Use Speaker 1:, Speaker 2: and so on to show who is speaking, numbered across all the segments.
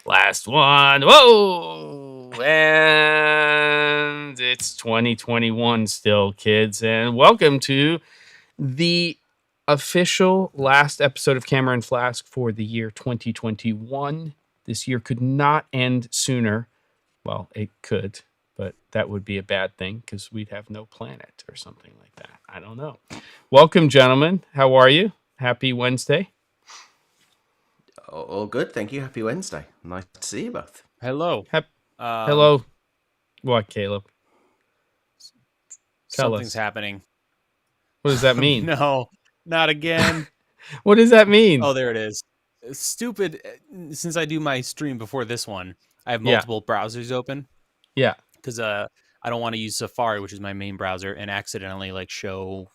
Speaker 1: Last one. Whoa! And it's 2021 still, kids. And welcome to the official last episode of Camera and Flask for the year 2021. This year could not end sooner. Well, it could, but that would be a bad thing because we'd have no planet or something like that. I don't know. Welcome, gentlemen. How are you? Happy Wednesday.
Speaker 2: All good, thank you. Happy Wednesday. Nice to see you both.
Speaker 3: Hello.
Speaker 1: Hello. What, Caleb?
Speaker 3: Something's happening.
Speaker 1: What does that mean?
Speaker 3: No, not again.
Speaker 1: What does that mean?
Speaker 3: Oh, there it is. Stupid. Since I do my stream before this one, I have multiple browsers open.
Speaker 1: Yeah.
Speaker 3: Because I don't want to use Safari, which is my main browser, and accidentally show,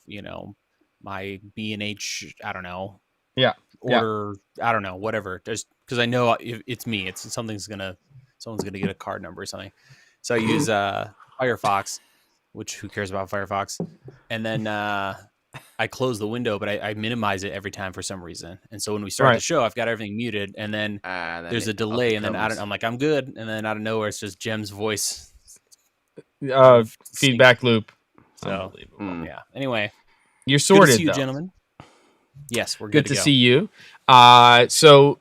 Speaker 3: my B&H, I don't know.
Speaker 1: Yeah.
Speaker 3: Order, I don't know, whatever. Just because I know it's me. Someone's gonna get a card number or something. So I use Firefox, which who cares about Firefox? And then I close the window, but I minimize it every time for some reason. And so when we start the show, I've got everything muted, and then there's a delay, and then I'm like, I'm good, and then out of nowhere, it's just Jem's voice.
Speaker 1: Feedback loop.
Speaker 3: So yeah. Anyway,
Speaker 1: you're sorted,
Speaker 3: good to see you,
Speaker 1: though.
Speaker 3: gentlemen. Yes, we're good
Speaker 1: to see you. So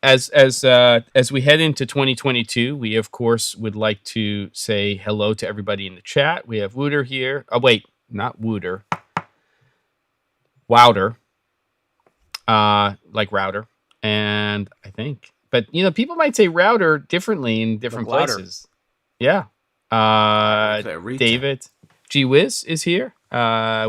Speaker 1: as we head into 2022, we of course would like to say hello to everybody in the chat. We have Wooter here. Oh wait, not Wooter. Wouter. Like router. And I think, but people might say router differently in different places. Yeah. David Gee Whiz is here.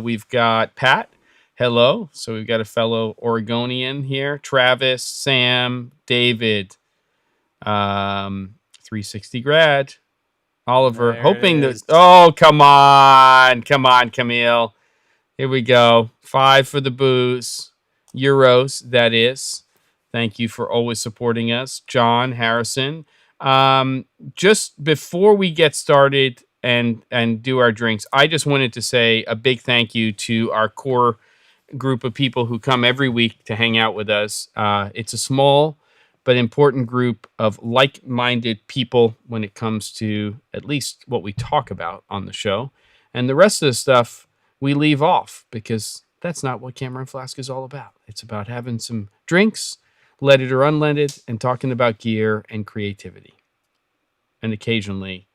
Speaker 1: We've got Pat. Hello. So we've got a fellow Oregonian here. Travis, Sam, David, 360 grad, Oliver.
Speaker 3: There
Speaker 1: hoping that. Oh, come on, Camille. Here we go. 5 for the booze. Euros, that is. Thank you for always supporting us. John Harrison. Just before we get started and do our drinks, I just wanted to say a big thank you to our core group of people who come every week to hang out with us. It's a small but important group of like-minded people when it comes to at least what we talk about on the show. And the rest of the stuff we leave off because that's not what Camera and Flask is all about. It's about having some drinks, leaded or unleaded, and talking about gear and creativity. And occasionally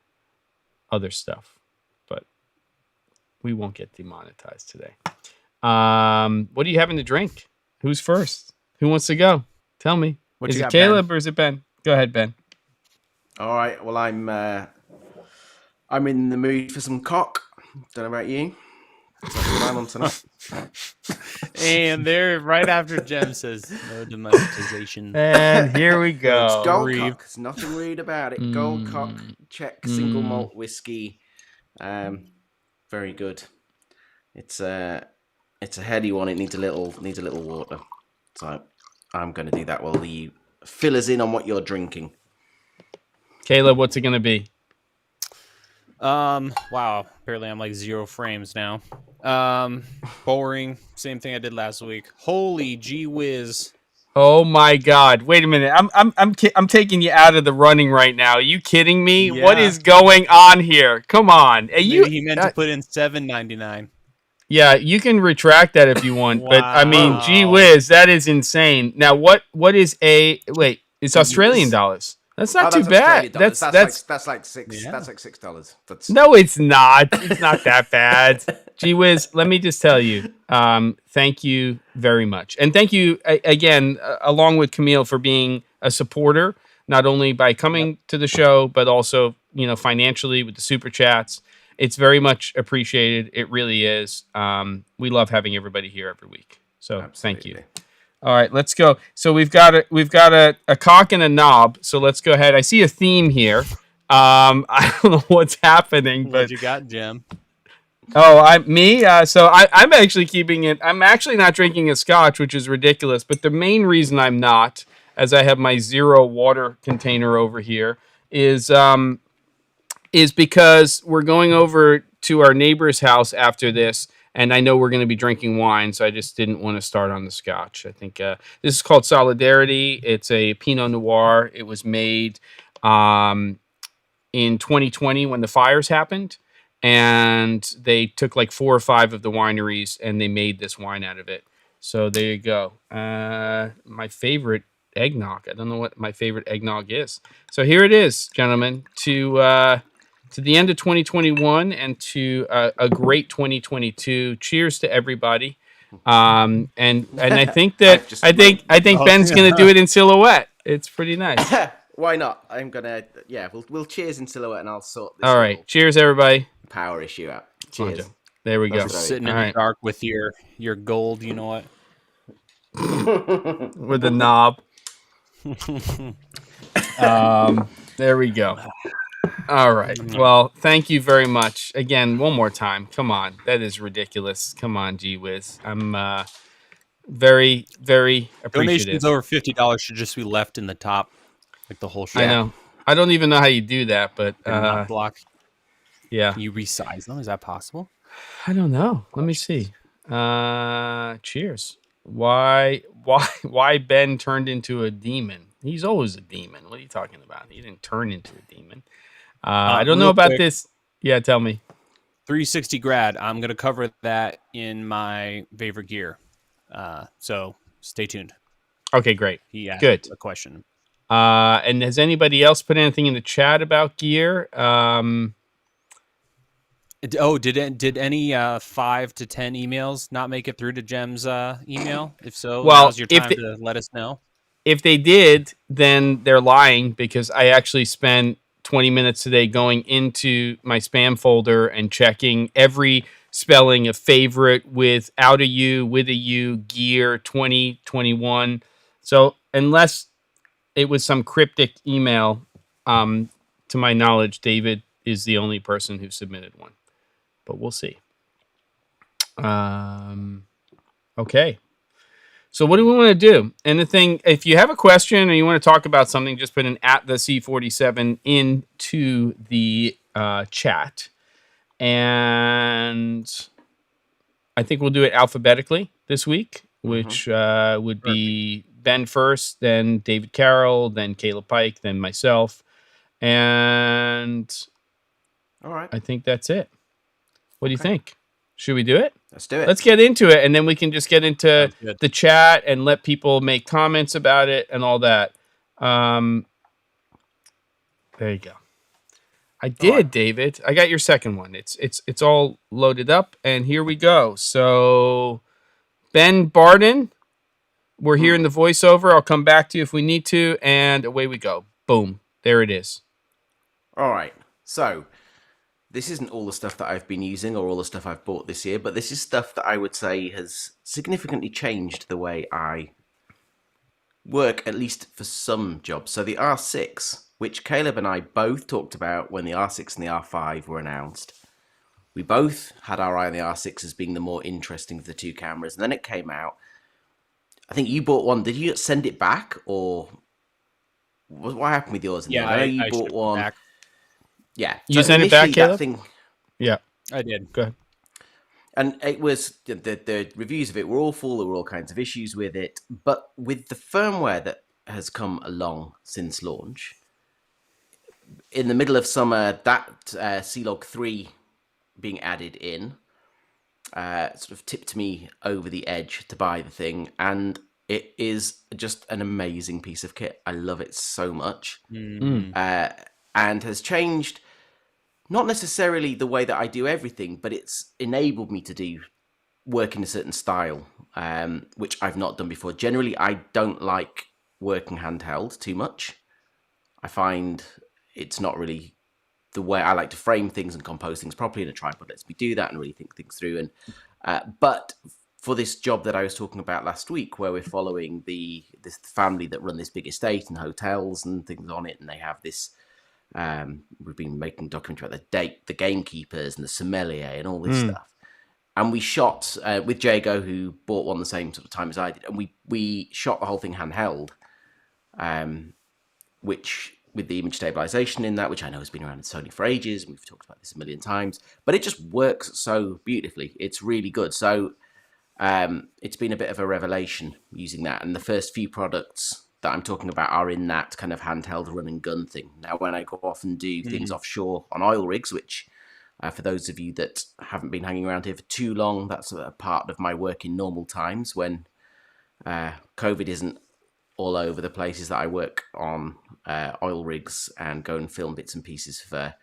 Speaker 1: other stuff. But we won't get demonetized today. What are you having to drink? Who's first? Who wants to go? Tell me. Is it Caleb or is it Ben? Go ahead, Ben.
Speaker 2: All right. Well, I'm in the mood for some cock. Don't know about you. That's what I'm on tonight.
Speaker 3: And there, right after Jem says no demonetization.
Speaker 1: And here we go.
Speaker 2: It's gold cock. There's nothing rude about it. Gold cock, Czech single malt whiskey. Very good. It's a heady one. It needs a little water. So I'm going to do that while you fill us in on what you're drinking.
Speaker 1: Caleb, what's it going to be?
Speaker 3: Wow. Apparently I'm 0 frames now. Boring. Same thing I did last week. Holy gee whiz.
Speaker 1: Oh my God! Wait a minute. I'm taking you out of the running right now. Are you kidding me?
Speaker 3: Yeah.
Speaker 1: What is going on here? Come on.
Speaker 3: Maybe he meant to put in $7.99.
Speaker 1: Yeah, you can retract that if you want,
Speaker 3: Wow.
Speaker 1: but I mean, gee whiz, that is insane. Now, what is wait? It's Australian dollars. That's not too bad. That's
Speaker 2: like $6.
Speaker 3: Yeah.
Speaker 2: That's like $6.
Speaker 1: No, it's not. It's not that bad. Gee whiz, let me just tell you. Thank you very much, and thank you again, along with Camille, for being a supporter, not only by coming to the show, but also financially with the super chats. It's very much appreciated. It really is. We love having everybody here every week. So Thank you. All right, let's go. So we've got a cock and a knob. So let's go ahead. I see a theme here. I don't know what's happening, but
Speaker 3: what you got, Jem?
Speaker 1: Oh, I'm actually keeping it. I'm actually not drinking a scotch, which is ridiculous. But the main reason I'm not, as I have my 0 water container over here, is because we're going over to our neighbor's house after this, And I know we're going to be drinking wine, so I just didn't want to start on the Scotch. I think this is called Solidarity. It's a Pinot Noir. It was made in 2020 when the fires happened. And they took like 4 or 5 of the wineries and they made this wine out of it. So there you go. My favorite eggnog. I don't know what my favorite eggnog is. So here it is, gentlemen, to the end of 2021 and to a great 2022. Cheers to everybody. And I think that I think Ben's gonna do it in silhouette. It's pretty nice.
Speaker 2: Why not? I'm gonna we'll cheers in silhouette and I'll sort this
Speaker 1: All right. Cheers, everybody.
Speaker 2: power issue out.
Speaker 1: Come on,
Speaker 2: Cheers.
Speaker 1: Joe. There we go.
Speaker 3: Just sitting
Speaker 1: All
Speaker 3: in
Speaker 1: right.
Speaker 3: the dark with your gold, you know what?
Speaker 1: With the knob. There we go. All right. Well, thank you very much. Again, one more time. Come on. That is ridiculous. Come on, gee whiz. I'm very, very appreciative.
Speaker 3: Donations over $50 should just be left in the top, like the whole show.
Speaker 1: I know. I don't even know how you do that, but
Speaker 3: Not block.
Speaker 1: yeah.
Speaker 3: Can you resize them? Is that possible?
Speaker 1: I don't know. Let me see. Cheers. Why Ben turned into a demon? He's always a demon. What are you talking about? He didn't turn into a demon. I don't know about this. Yeah, tell me.
Speaker 3: 360 grad. I'm gonna cover that in my favorite gear. So stay tuned.
Speaker 1: Okay, great.
Speaker 3: He asked
Speaker 1: Good.
Speaker 3: a question.
Speaker 1: And has anybody else put anything in the chat about gear?
Speaker 3: Did any 5 to 10 emails not make it through to Jem's email? If so,
Speaker 1: Well,
Speaker 3: now's your time to let us know.
Speaker 1: If they did, then they're lying because I actually spent 20 minutes today going into my spam folder and checking every spelling of favorite without a U, with a U, gear 2021. So unless it was some cryptic email, to my knowledge, David is the only person who submitted one. But we'll see. Okay. So what do we want to do? And the thing, if you have a question or you want to talk about something, just put an @the_C47 into the chat. And I think we'll do it alphabetically this week, which would be Ben first, then David Carroll, then Caleb Pike, then myself. And
Speaker 2: All right.
Speaker 1: I think that's it. What do you think? Should we do it?
Speaker 2: Let's do it.
Speaker 1: Let's get into it, and then we can just get into the chat and let people make comments about it and all that. There you go. I did, right. David. I got your second one. It's all loaded up, and here we go. So, Ben Barden, we're here in the voiceover. I'll come back to you if we need to, and away we go. Boom. There it is.
Speaker 2: All right. So, this isn't all the stuff that I've been using or all the stuff I've bought this year, but this is stuff that I would say has significantly changed the way I work, at least for some jobs. So the R6, which Caleb and I both talked about when the R6 and the R5 were announced. We both had our eye on the R6 as being the more interesting of the two cameras, and then it came out. I think you bought one. Did you send it back, or what happened with yours?
Speaker 3: Yeah,
Speaker 2: I know you bought one.
Speaker 3: Back.
Speaker 2: Yeah.
Speaker 1: You sent it back, Caleb? Yeah.
Speaker 3: I did.
Speaker 1: Go ahead.
Speaker 2: And it was, the reviews of it were awful. There were all kinds of issues with it. But with the firmware that has come along since launch, in the middle of summer, that C-Log 3 being added in sort of tipped me over the edge to buy the thing. And it is just an amazing piece of kit. I love it so much. And has changed not necessarily the way that I do everything, but it's enabled me to do work in a certain style, which I've not done before. Generally, I don't like working handheld too much. I find it's not really the way I like to frame things and compose things properly, and a tripod lets me do that and really think things through. And but for this job that I was talking about last week, where we're following this family that run this big estate and hotels and things on it, and they have this. We've been making a documentary about the gamekeepers and the sommelier and all this stuff. And we shot with Jago, who bought one the same sort of time as I did, and we shot the whole thing handheld, which with the image stabilization in that, which I know has been around in Sony for ages, and we've talked about this a million times, but it just works so beautifully. It's really good. So it's been a bit of a revelation using that, and the first few products that I'm talking about are in that kind of handheld run and gun thing. Now, when I go off and do things offshore on oil rigs, which for those of you that haven't been hanging around here for too long, that's a part of my work in normal times when COVID isn't all over the places that I work on oil rigs and go and film bits and pieces for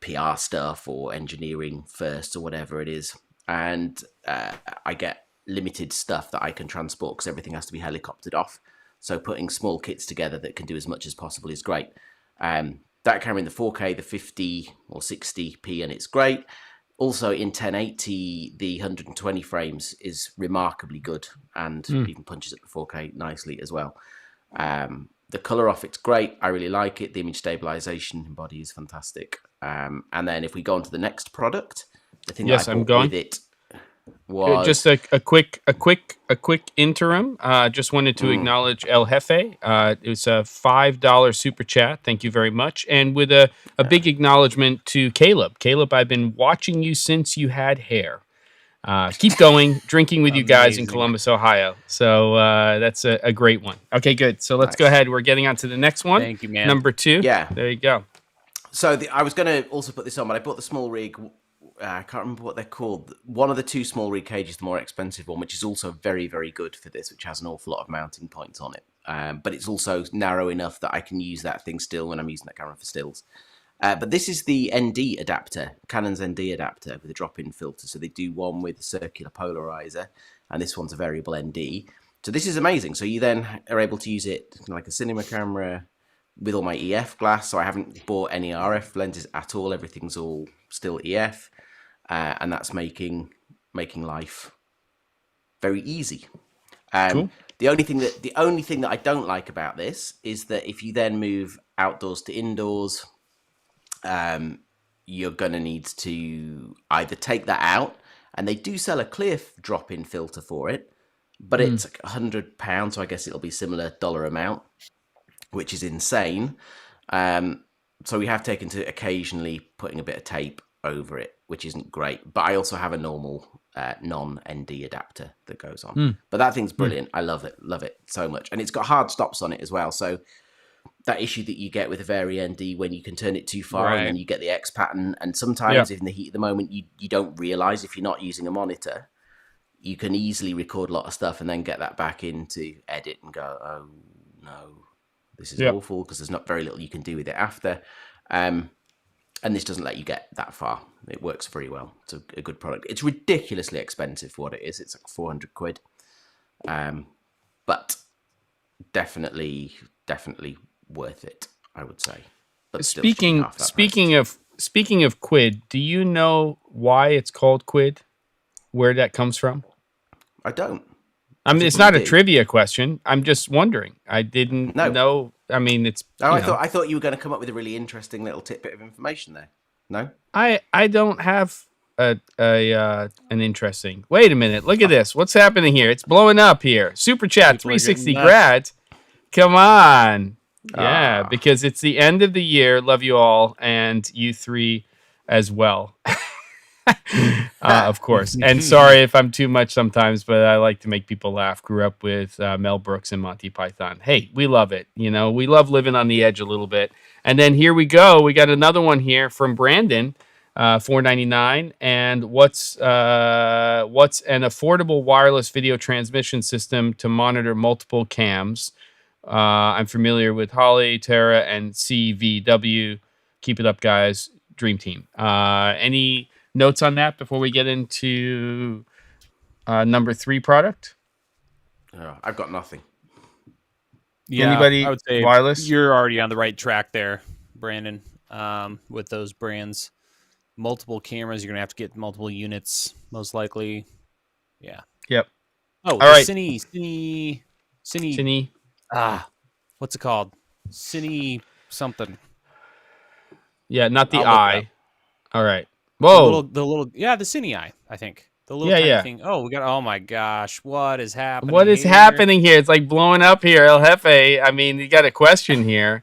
Speaker 2: PR stuff or engineering first or whatever it is. And I get limited stuff that I can transport because everything has to be helicoptered off. So putting small kits together that can do as much as possible is great. That camera in the 4K, the 50 or 60p, and it's great. Also in 1080, the 120 frames is remarkably good and even punches up the 4K nicely as well. The color off it's great. I really like it. The image stabilization in body is fantastic. And then if we go on to the next product, the thing that I bought with it was
Speaker 1: just a quick interim. Just wanted to acknowledge El Jefe. It was a $5 super chat. Thank you very much. And with a big acknowledgement to Caleb. Caleb, I've been watching you since you had hair. Keep going, drinking with you guys in Columbus, Ohio. So that's a great one. Okay, good. So let's go ahead. We're getting on to the next one.
Speaker 3: Thank you, man.
Speaker 1: Number 2.
Speaker 2: Yeah.
Speaker 1: There you go.
Speaker 2: So I was going to also put this on, but I bought the small rig. I can't remember what they're called. One of the 2 small rig cages, the more expensive one, which is also very, very good for this, which has an awful lot of mounting points on it. But it's also narrow enough that I can use that thing still when I'm using that camera for stills. But this is the ND adapter, Canon's ND adapter with a drop-in filter. So they do one with a circular polarizer, and this one's a variable ND. So this is amazing. So you then are able to use it like a cinema camera with all my EF glass. So I haven't bought any RF lenses at all. Everything's all still EF. And that's making life very easy.
Speaker 1: Cool.
Speaker 2: The only thing that I don't like about this is that if you then move outdoors to indoors, you're gonna need to either take that out, and they do sell a clear drop-in filter for it, but it's like £100, so I guess it'll be similar dollar amount, which is insane. So we have taken to occasionally putting a bit of tape over it, which isn't great. But I also have a normal non-ND adapter that goes on. But that thing's brilliant. I love it so much. And it's got hard stops on it as well. So that issue that you get with a Vari ND when you can turn it too far and then you get the X pattern. And sometimes in the heat of the moment, you don't realize if you're not using a monitor, you can easily record a lot of stuff and then get that back into edit and go, oh no, this is awful, because there's not very little you can do with it after. And this doesn't let you get that far. It works very well. It's a good product. It's ridiculously expensive for what it is. It's like 400 quid. But definitely worth it, I would say. But
Speaker 1: speaking of quid, do you know why it's called quid? Where that comes from?
Speaker 2: I don't.
Speaker 1: I mean, it's not a trivia question. I'm just wondering. I didn't know. I mean, it's.
Speaker 2: I thought you were going to come up with a really interesting little tidbit of information there. No,
Speaker 1: I don't have an interesting. Wait a minute. Look at this. What's happening here? It's blowing up here. Super chat 360 grads. Come on. Yeah, because it's the end of the year. Love you all, and you 3 as well. Of course. And sorry if I'm too much sometimes, but I like to make people laugh. Grew up with Mel Brooks and Monty Python. Hey, we love it. You know, we love living on the edge a little bit. And then here we go. We got another one here from Brandon, $4.99. And what's an affordable wireless video transmission system to monitor multiple cams? I'm familiar with Holly, Terra, and CVW. Keep it up, guys. Dream team. Any notes on that before we get into number 3 product?
Speaker 2: I've got nothing.
Speaker 3: Yeah,
Speaker 1: anybody
Speaker 3: I would say
Speaker 1: wireless?
Speaker 3: You're already on the right track there, Brandon. With those brands, multiple cameras, you're gonna have to get multiple units, most likely. Yeah.
Speaker 1: Yep.
Speaker 3: Oh,
Speaker 1: all right.
Speaker 3: Cine. What's it called? Cine something.
Speaker 1: Yeah, not the eye. All right. Whoa.
Speaker 3: The little the Cine Eye, I think. The little tiny thing. Oh, oh my gosh, what is happening?
Speaker 1: What is happening here? It's like blowing up here, El Jefe. I mean, you got a question here.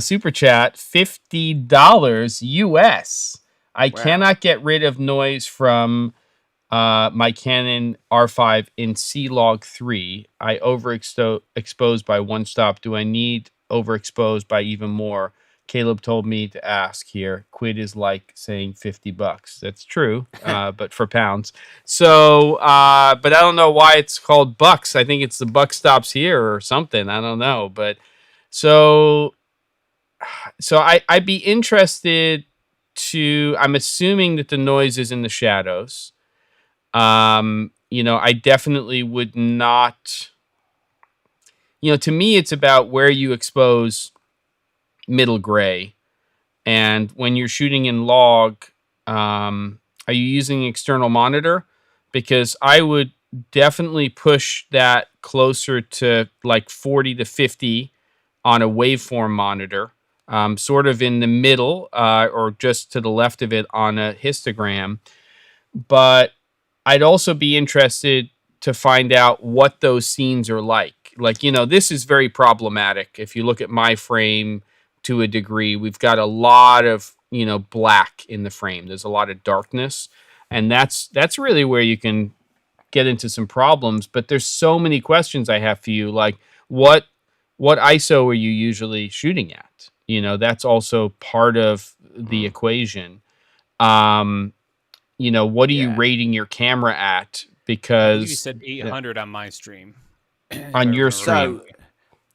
Speaker 1: Super chat, $50 US. I
Speaker 2: Wow.
Speaker 1: cannot get rid of noise from my Canon R5 in C-Log 3. I overexposed by one stop. Do I need overexposed by even more? Caleb told me to ask here. Quid is like saying $50. That's true, but for pounds. So, but I don't know why it's called bucks. I think it's the buck stops here or something. I don't know. But so I'd be interested to, I'm assuming that the noise is in the shadows. I definitely would not, to me, it's about where you expose middle gray. And when you're shooting in log, are you using an external monitor? Because I would definitely push that closer to like 40 to 50 on a waveform monitor, sort of in the middle or just to the left of it on a histogram. But I'd also be interested to find out what those scenes are like. Like, this is very problematic. If you look at my frame to a degree, we've got a lot of, black in the frame. There's a lot of darkness. And that's really where you can get into some problems. But there's so many questions I have for you. Like, what ISO are you usually shooting at? That's also part of the equation. What are you rating your camera at? Because
Speaker 3: you said 800 on my stream.
Speaker 1: On your stream.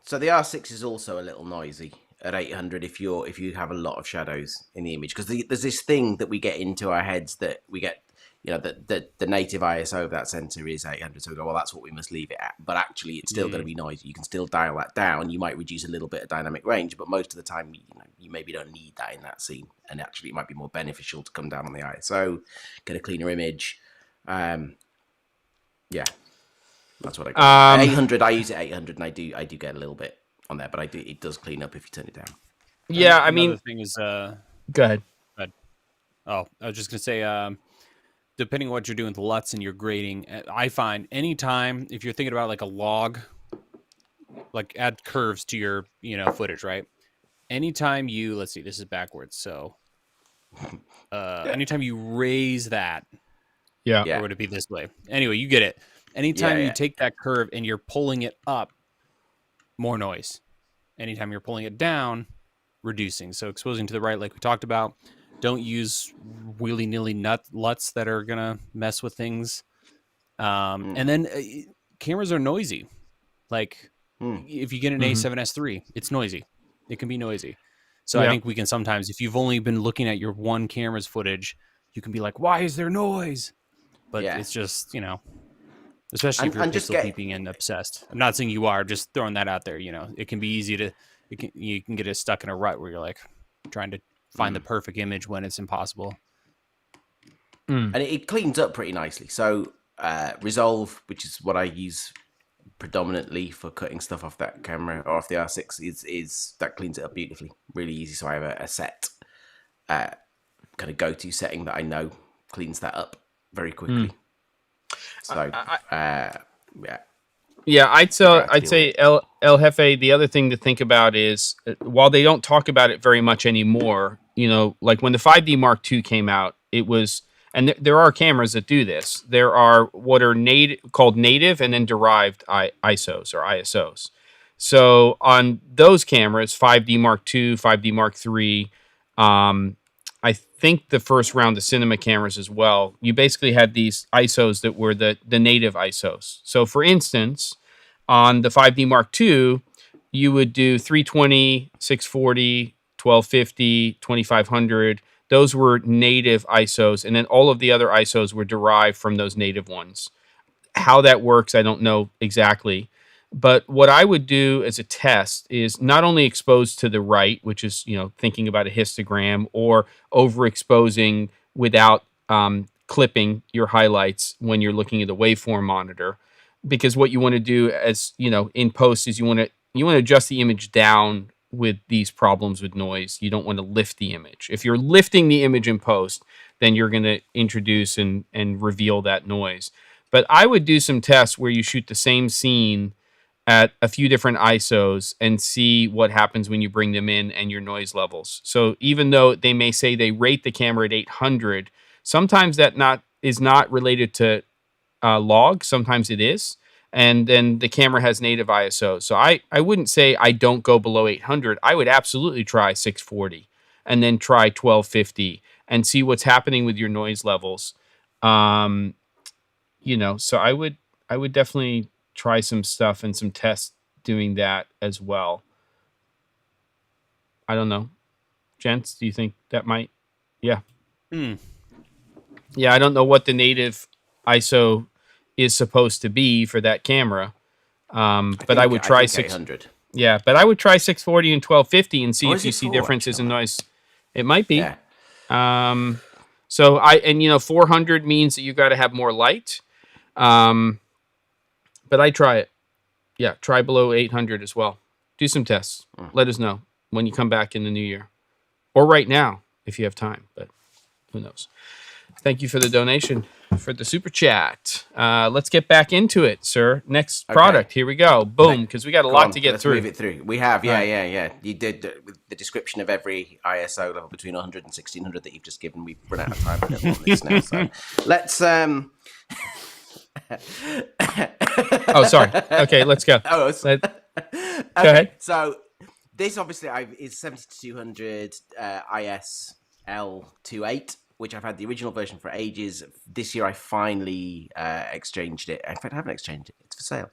Speaker 2: So the R6 is also a little noisy at 800 if you have a lot of shadows in the image, because there's this thing that we get into our heads that we get, the native ISO of that sensor is 800, so we go, well, that's what we must leave it at. But actually, it's still going to be noisy. You can still dial that down. You might reduce a little bit of dynamic range, but most of the time, you maybe don't need that in that scene. And actually, it might be more beneficial to come down on the ISO, get a cleaner image. Yeah, that's what I got. 800, I use it 800, and I do get a little bit on there, but it does clean up if you turn it down.
Speaker 1: Yeah, I
Speaker 3: mean,
Speaker 1: mean,
Speaker 3: the thing is,
Speaker 1: go ahead.
Speaker 3: Oh, I was just gonna say, depending on what you're doing with LUTs and your grading, I find anytime if you're thinking about like a log, like add curves to your footage, right? Anytime let's see, this is backwards, so anytime you raise that, or would it be this way? Anyway, you get it. Anytime you take that curve and you're pulling it up, more noise. Anytime you're pulling it down, reducing. So exposing to the right, like we talked about. Don't use willy-nilly LUTs that are gonna mess with things. And then cameras are noisy. Like if you get an A7S III, it's noisy. It can be noisy. So I think we can sometimes, if you've only been looking at your one camera's footage, you can be like, "Why is there noise?" But it's just especially if you're pixel peeping and obsessed. I'm not saying you are, just throwing that out there. It can be easy to, you can get stuck in a rut where you're like trying to find the perfect image when it's impossible.
Speaker 2: And it cleans up pretty nicely. So Resolve, which is what I use predominantly for cutting stuff off that camera or off the R6, is that cleans it up beautifully, really easy. So I have a set kind of go-to setting that I know cleans that up very quickly. So
Speaker 1: I'd say El Jefe, the other thing to think about is while they don't talk about it very much anymore, like when the 5D Mark II came out, it was, and there are cameras that do this. There are what are called native and then derived ISOs or ISOs. So on those cameras, 5D Mark II, 5D Mark III, I think the first round of cinema cameras as well, you basically had these ISOs that were the native ISOs. So for instance, on the 5D Mark II, you would do 320, 640, 1250, 2500. Those were native ISOs. And then all of the other ISOs were derived from those native ones. How that works, I don't know exactly. But what I would do as a test is not only expose to the right, which is, thinking about a histogram, or overexposing without clipping your highlights when you're looking at the waveform monitor. Because what you want to do as, in post is you want to adjust the image down with these problems with noise. You don't want to lift the image. If you're lifting the image in post, then you're going to introduce and reveal that noise. But I would do some tests where you shoot the same scene at a few different ISOs and see what happens when you bring them in and your noise levels. So even though they may say they rate the camera at 800, sometimes that is not related to log. Sometimes it is. And then the camera has native ISO. So I wouldn't say I don't go below 800. I would absolutely try 640 and then try 1250 and see what's happening with your noise levels. So I would definitely try some stuff and some tests doing that as well. I don't know. Gents, do you think that might? Yeah. Yeah, I don't know what the native ISO is supposed to be for that camera. But I would try
Speaker 2: 600.
Speaker 1: Yeah, but I would try 640 and 1250 and see if you see differences in noise. It might be.
Speaker 2: Yeah.
Speaker 1: 400 means that you got to have more light. But I try it. Yeah, try below 800 as well. Do some tests. Let us know when you come back in the new year, or right now if you have time. But who knows? Thank you for the donation, for the super chat. Let's get back into it, sir. Next product. Here we go. Boom, because we got a lot to get through.
Speaker 2: Let's move it through. We have, yeah. You did the description of every ISO level between 100 and 1600 that you've just given. We've run out of time on this now. So let's...
Speaker 1: Oh, sorry. Okay, let's go. Go ahead.
Speaker 2: So this obviously is 70-200 ISL28, which I've had the original version for ages. This year I finally exchanged it. In fact, I haven't exchanged it. It's for sale.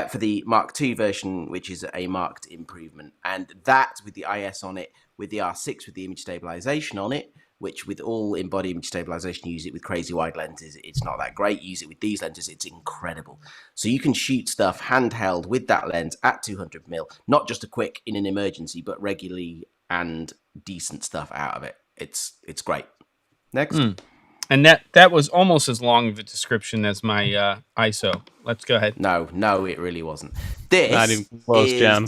Speaker 2: For the Mark II version, which is a marked improvement. And that with the IS on it, with the R6 with the image stabilization on it, which with all in-body image stabilization, use it with crazy wide lenses, it's not that great. Use it with these lenses, it's incredible. So you can shoot stuff handheld with that lens at 200mm, not just a quick in an emergency, but regularly and decent stuff out of it. It's great. Next.
Speaker 1: And that was almost as long of a description as my ISO. Let's go ahead.
Speaker 2: No, it really wasn't. This
Speaker 3: not even close, Jam.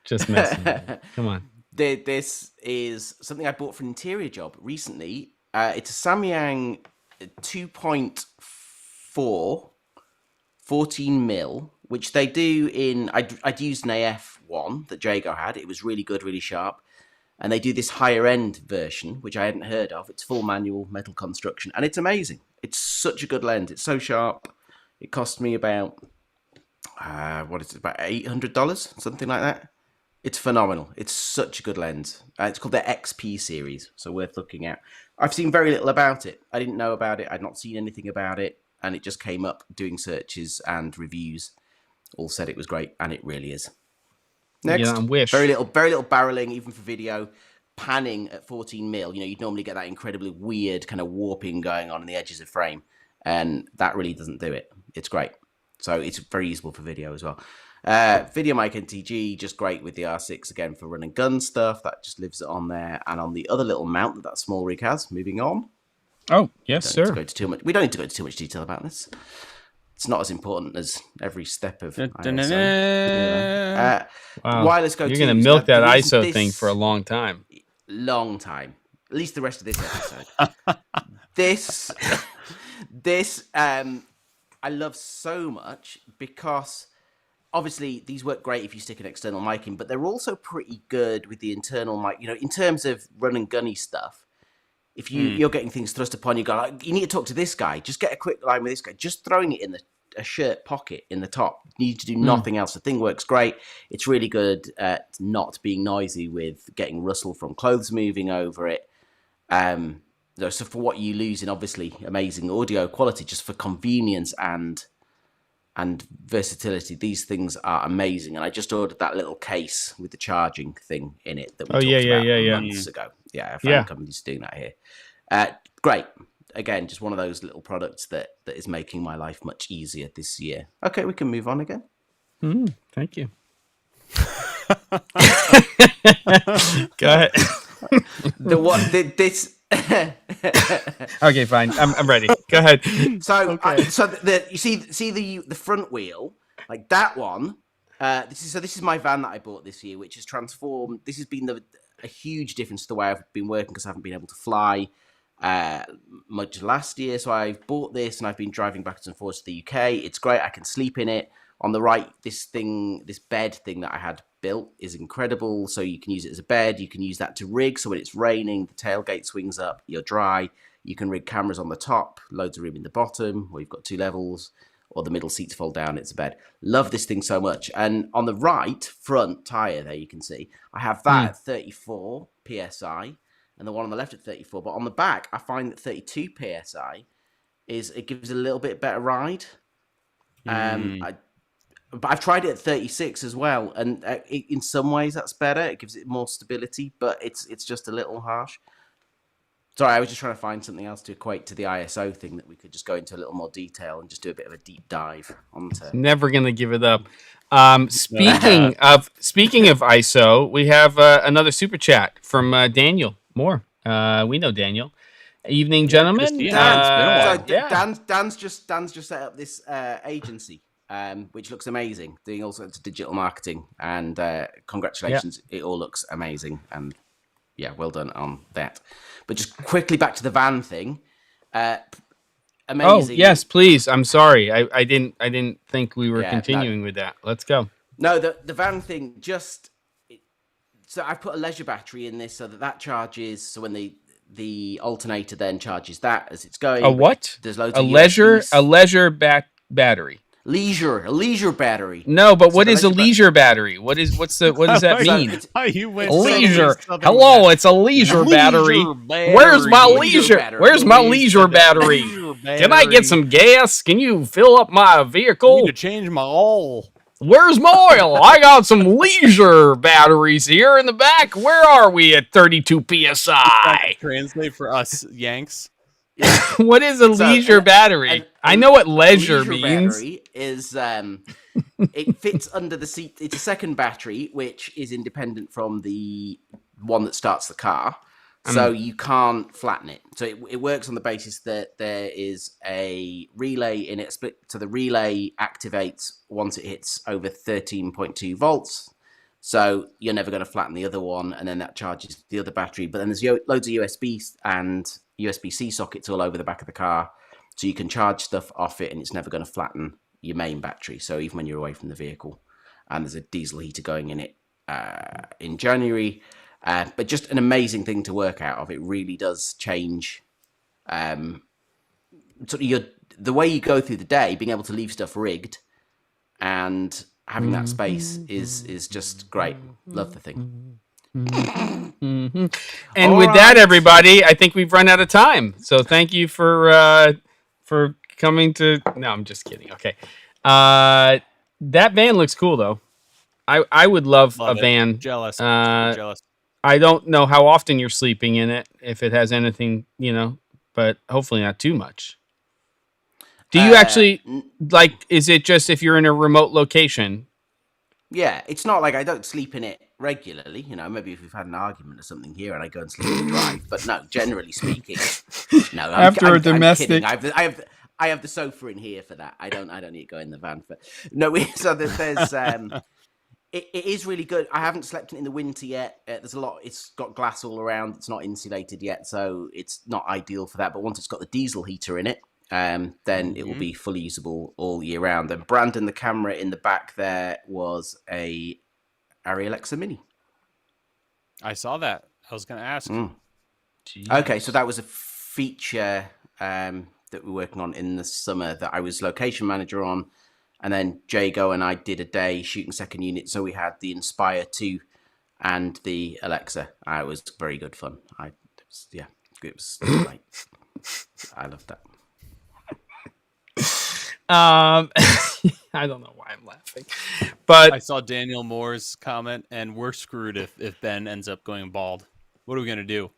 Speaker 1: Just messing with you. Come on.
Speaker 2: This is something I bought for an interior job recently. It's a Samyang 2.4 14mm, which they do in... I'd used an AF1 that Jago had. It was really good, really sharp. And they do this higher end version, which I hadn't heard of. It's full manual metal construction, and it's amazing. It's such a good lens. It's so sharp. It cost me about, about $800, something like that. It's phenomenal. It's such a good lens. It's called the XP series, so worth looking at. I've seen very little about it. I didn't know about it. I'd not seen anything about it, and it just came up doing searches and reviews. All said it was great, and it really is. Next,
Speaker 1: yeah, wish.
Speaker 2: Very little barreling, even for video. Panning at 14mm. You'd normally get that incredibly weird kind of warping going on in the edges of frame, and that really doesn't do it. It's great. So it's very usable for video as well. Video mic NTG, just great with the R6 again for run and gun stuff. That just lives it on there, and on the other little mount that small rig has. Moving on.
Speaker 1: Oh yes, sir.
Speaker 2: We don't need to go into too much detail about this. It's not as important as every step of ISO.
Speaker 1: Wow.
Speaker 2: Wireless go-to.
Speaker 1: You're going to milk that ISO thing for a long time.
Speaker 2: Long time. At least the rest of this episode. This I love so much because obviously these work great if you stick an external mic in, but they're also pretty good with the internal mic. In terms of run and gunny stuff. If you're getting things thrust upon you, go like, you need to talk to this guy. Just get a quick line with this guy. Just throwing it in a shirt pocket in the top. You need to do nothing else. The thing works great. It's really good at not being noisy with getting rustle from clothes moving over it. So for what you lose in obviously amazing audio quality, just for convenience and versatility, these things are amazing. And I just ordered that little case with the charging thing in it that we talked about months ago. Yeah, I found companies doing that here. Great. Again, just one of those little products that is making my life much easier this year. Okay, we can move on again.
Speaker 1: Thank you. Go ahead. Okay, fine. I'm ready. Go ahead.
Speaker 2: So,
Speaker 1: okay.
Speaker 2: You see the front wheel, like that one. This is my van that I bought this year, which has transformed. This has been a huge difference to the way I've been working because I haven't been able to fly much last year. So I've bought this and I've been driving backwards and forwards to the UK. It's great. I can sleep in it On the right, this bed thing that I had built is incredible. So you can use it as a bed. You can use that to rig. So when it's raining, the tailgate swings up, you're dry. You can rig cameras on the top, loads of room in the bottom, where you've got 2 levels, or the middle seats fold down, it's a bed. Love this thing so much. And on the right front tire there, you can see, I have that at 34 PSI, and the one on the left at 34. But on the back, I find that 32 PSI it gives a little bit better ride. But I've tried it at 36 as well, and in some ways that's better. It gives it more stability, but it's just a little harsh. Sorry, I was just trying to find something else to equate to the ISO thing that we could just go into a little more detail and just do a bit of a deep dive onto.
Speaker 1: Never gonna give it up. Speaking of ISO, we have another super chat from Daniel Moore. We know Daniel. Evening, gentlemen.
Speaker 2: Dan's just set up this agency. Which looks amazing, doing all sorts of digital marketing, and congratulations, it all looks amazing, and well done on that. But just quickly back to the van thing. Amazing.
Speaker 1: Oh yes, please. I'm sorry, I didn't think we were continuing with that. Let's go.
Speaker 2: No, the van thing, so I put a leisure battery in this so that charges. So when the alternator then charges that as it's going.
Speaker 1: A what?
Speaker 2: There's loads
Speaker 1: of
Speaker 2: USBs.
Speaker 1: A leisure battery.
Speaker 2: A leisure battery.
Speaker 1: No, but what is a leisure battery? What does that mean? Leisure. Hello, it's a leisure battery. Where's my leisure? Where's my leisure battery? Can I get some gas? Can you fill up my vehicle?
Speaker 3: I need to change my oil.
Speaker 1: Where's my oil? I got some leisure batteries here in the back. Where are we at 32 PSI?
Speaker 3: Translate for us Yanks.
Speaker 1: What is a leisure battery? I know what leisure means.
Speaker 2: Battery is it fits under the seat. It's a second battery which is independent from the one that starts the car, so you can't flatten it. So it works on the basis that there is a relay in it split. So the relay activates once it hits over 13.2 volts. So you're never going to flatten the other one, and then that charges the other battery. But then there's loads of USB and USB-C sockets all over the back of the car, so you can charge stuff off it, and it's never going to flatten your main battery. So even when you're away from the vehicle, and there's a diesel heater going in it in January, but just an amazing thing to work out of. It really does change sort of the way you go through the day. Being able to leave stuff rigged and having that space is just great. Love the thing.
Speaker 1: Mm-hmm. And with that, everybody, I think we've run out of time. So thank you for coming to. No, I'm just kidding. Okay, that van looks cool though. I would love a van.
Speaker 3: Jealous.
Speaker 1: Jealous. I don't know how often you're sleeping in it, if it has anything, but hopefully not too much. Do you actually is it just if you're in a remote location?
Speaker 2: Yeah, it's not like I don't sleep in it regularly. Maybe if we've had an argument or something here and I go and sleep in the drive. But no, generally speaking, no.
Speaker 1: After a domestic,
Speaker 2: I have the sofa in here for that. I don't need to go in the van. But no, so there's it is really good. I haven't slept in the winter yet. There's a lot. It's got glass all around. It's not insulated yet, so it's not ideal for that. But once it's got the diesel heater in it, then it will be fully usable all year round. And Brandon, the camera in the back there, was a Arri Alexa Mini.
Speaker 3: I saw that. I was going to ask.
Speaker 2: Okay, so that was a feature that we're working on in the summer that I was location manager on. And then Jago and I did a day shooting second unit. So we had the Inspire 2 and the Alexa. It was very good fun. It was great. I loved that.
Speaker 1: I don't know why I'm laughing, but
Speaker 3: I saw Daniel Moore's comment, and we're screwed if Ben ends up going bald. What are we gonna do?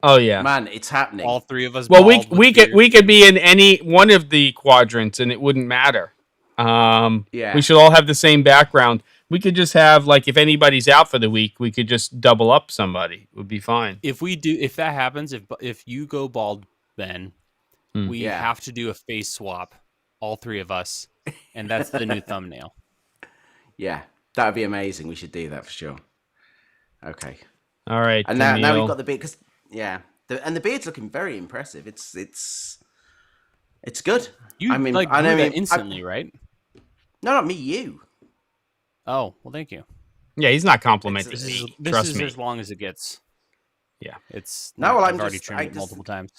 Speaker 1: Oh yeah,
Speaker 2: man, it's happening.
Speaker 3: All three of us.
Speaker 1: Well, we could be in any one of the quadrants, and it wouldn't matter. We should all have the same background. We could just have if anybody's out for the week, we could just double up somebody. It would be fine.
Speaker 3: If that happens, if you go bald, Ben, we have to do a face swap. All three of us, and that's the new thumbnail.
Speaker 2: Yeah, that would be amazing. We should do that for sure. Okay.
Speaker 1: All right.
Speaker 2: And now we've got the beard because the beard's looking very impressive. It's good.
Speaker 3: I know that instantly, right?
Speaker 2: No, not me. You.
Speaker 3: Oh, well, thank you.
Speaker 1: Yeah, he's not complimenting
Speaker 2: This
Speaker 1: me.
Speaker 3: This
Speaker 1: Trust
Speaker 3: is
Speaker 1: me.
Speaker 3: as long as it gets.
Speaker 1: Yeah.
Speaker 3: It's
Speaker 2: No, well,
Speaker 3: I've already trimmed it multiple times.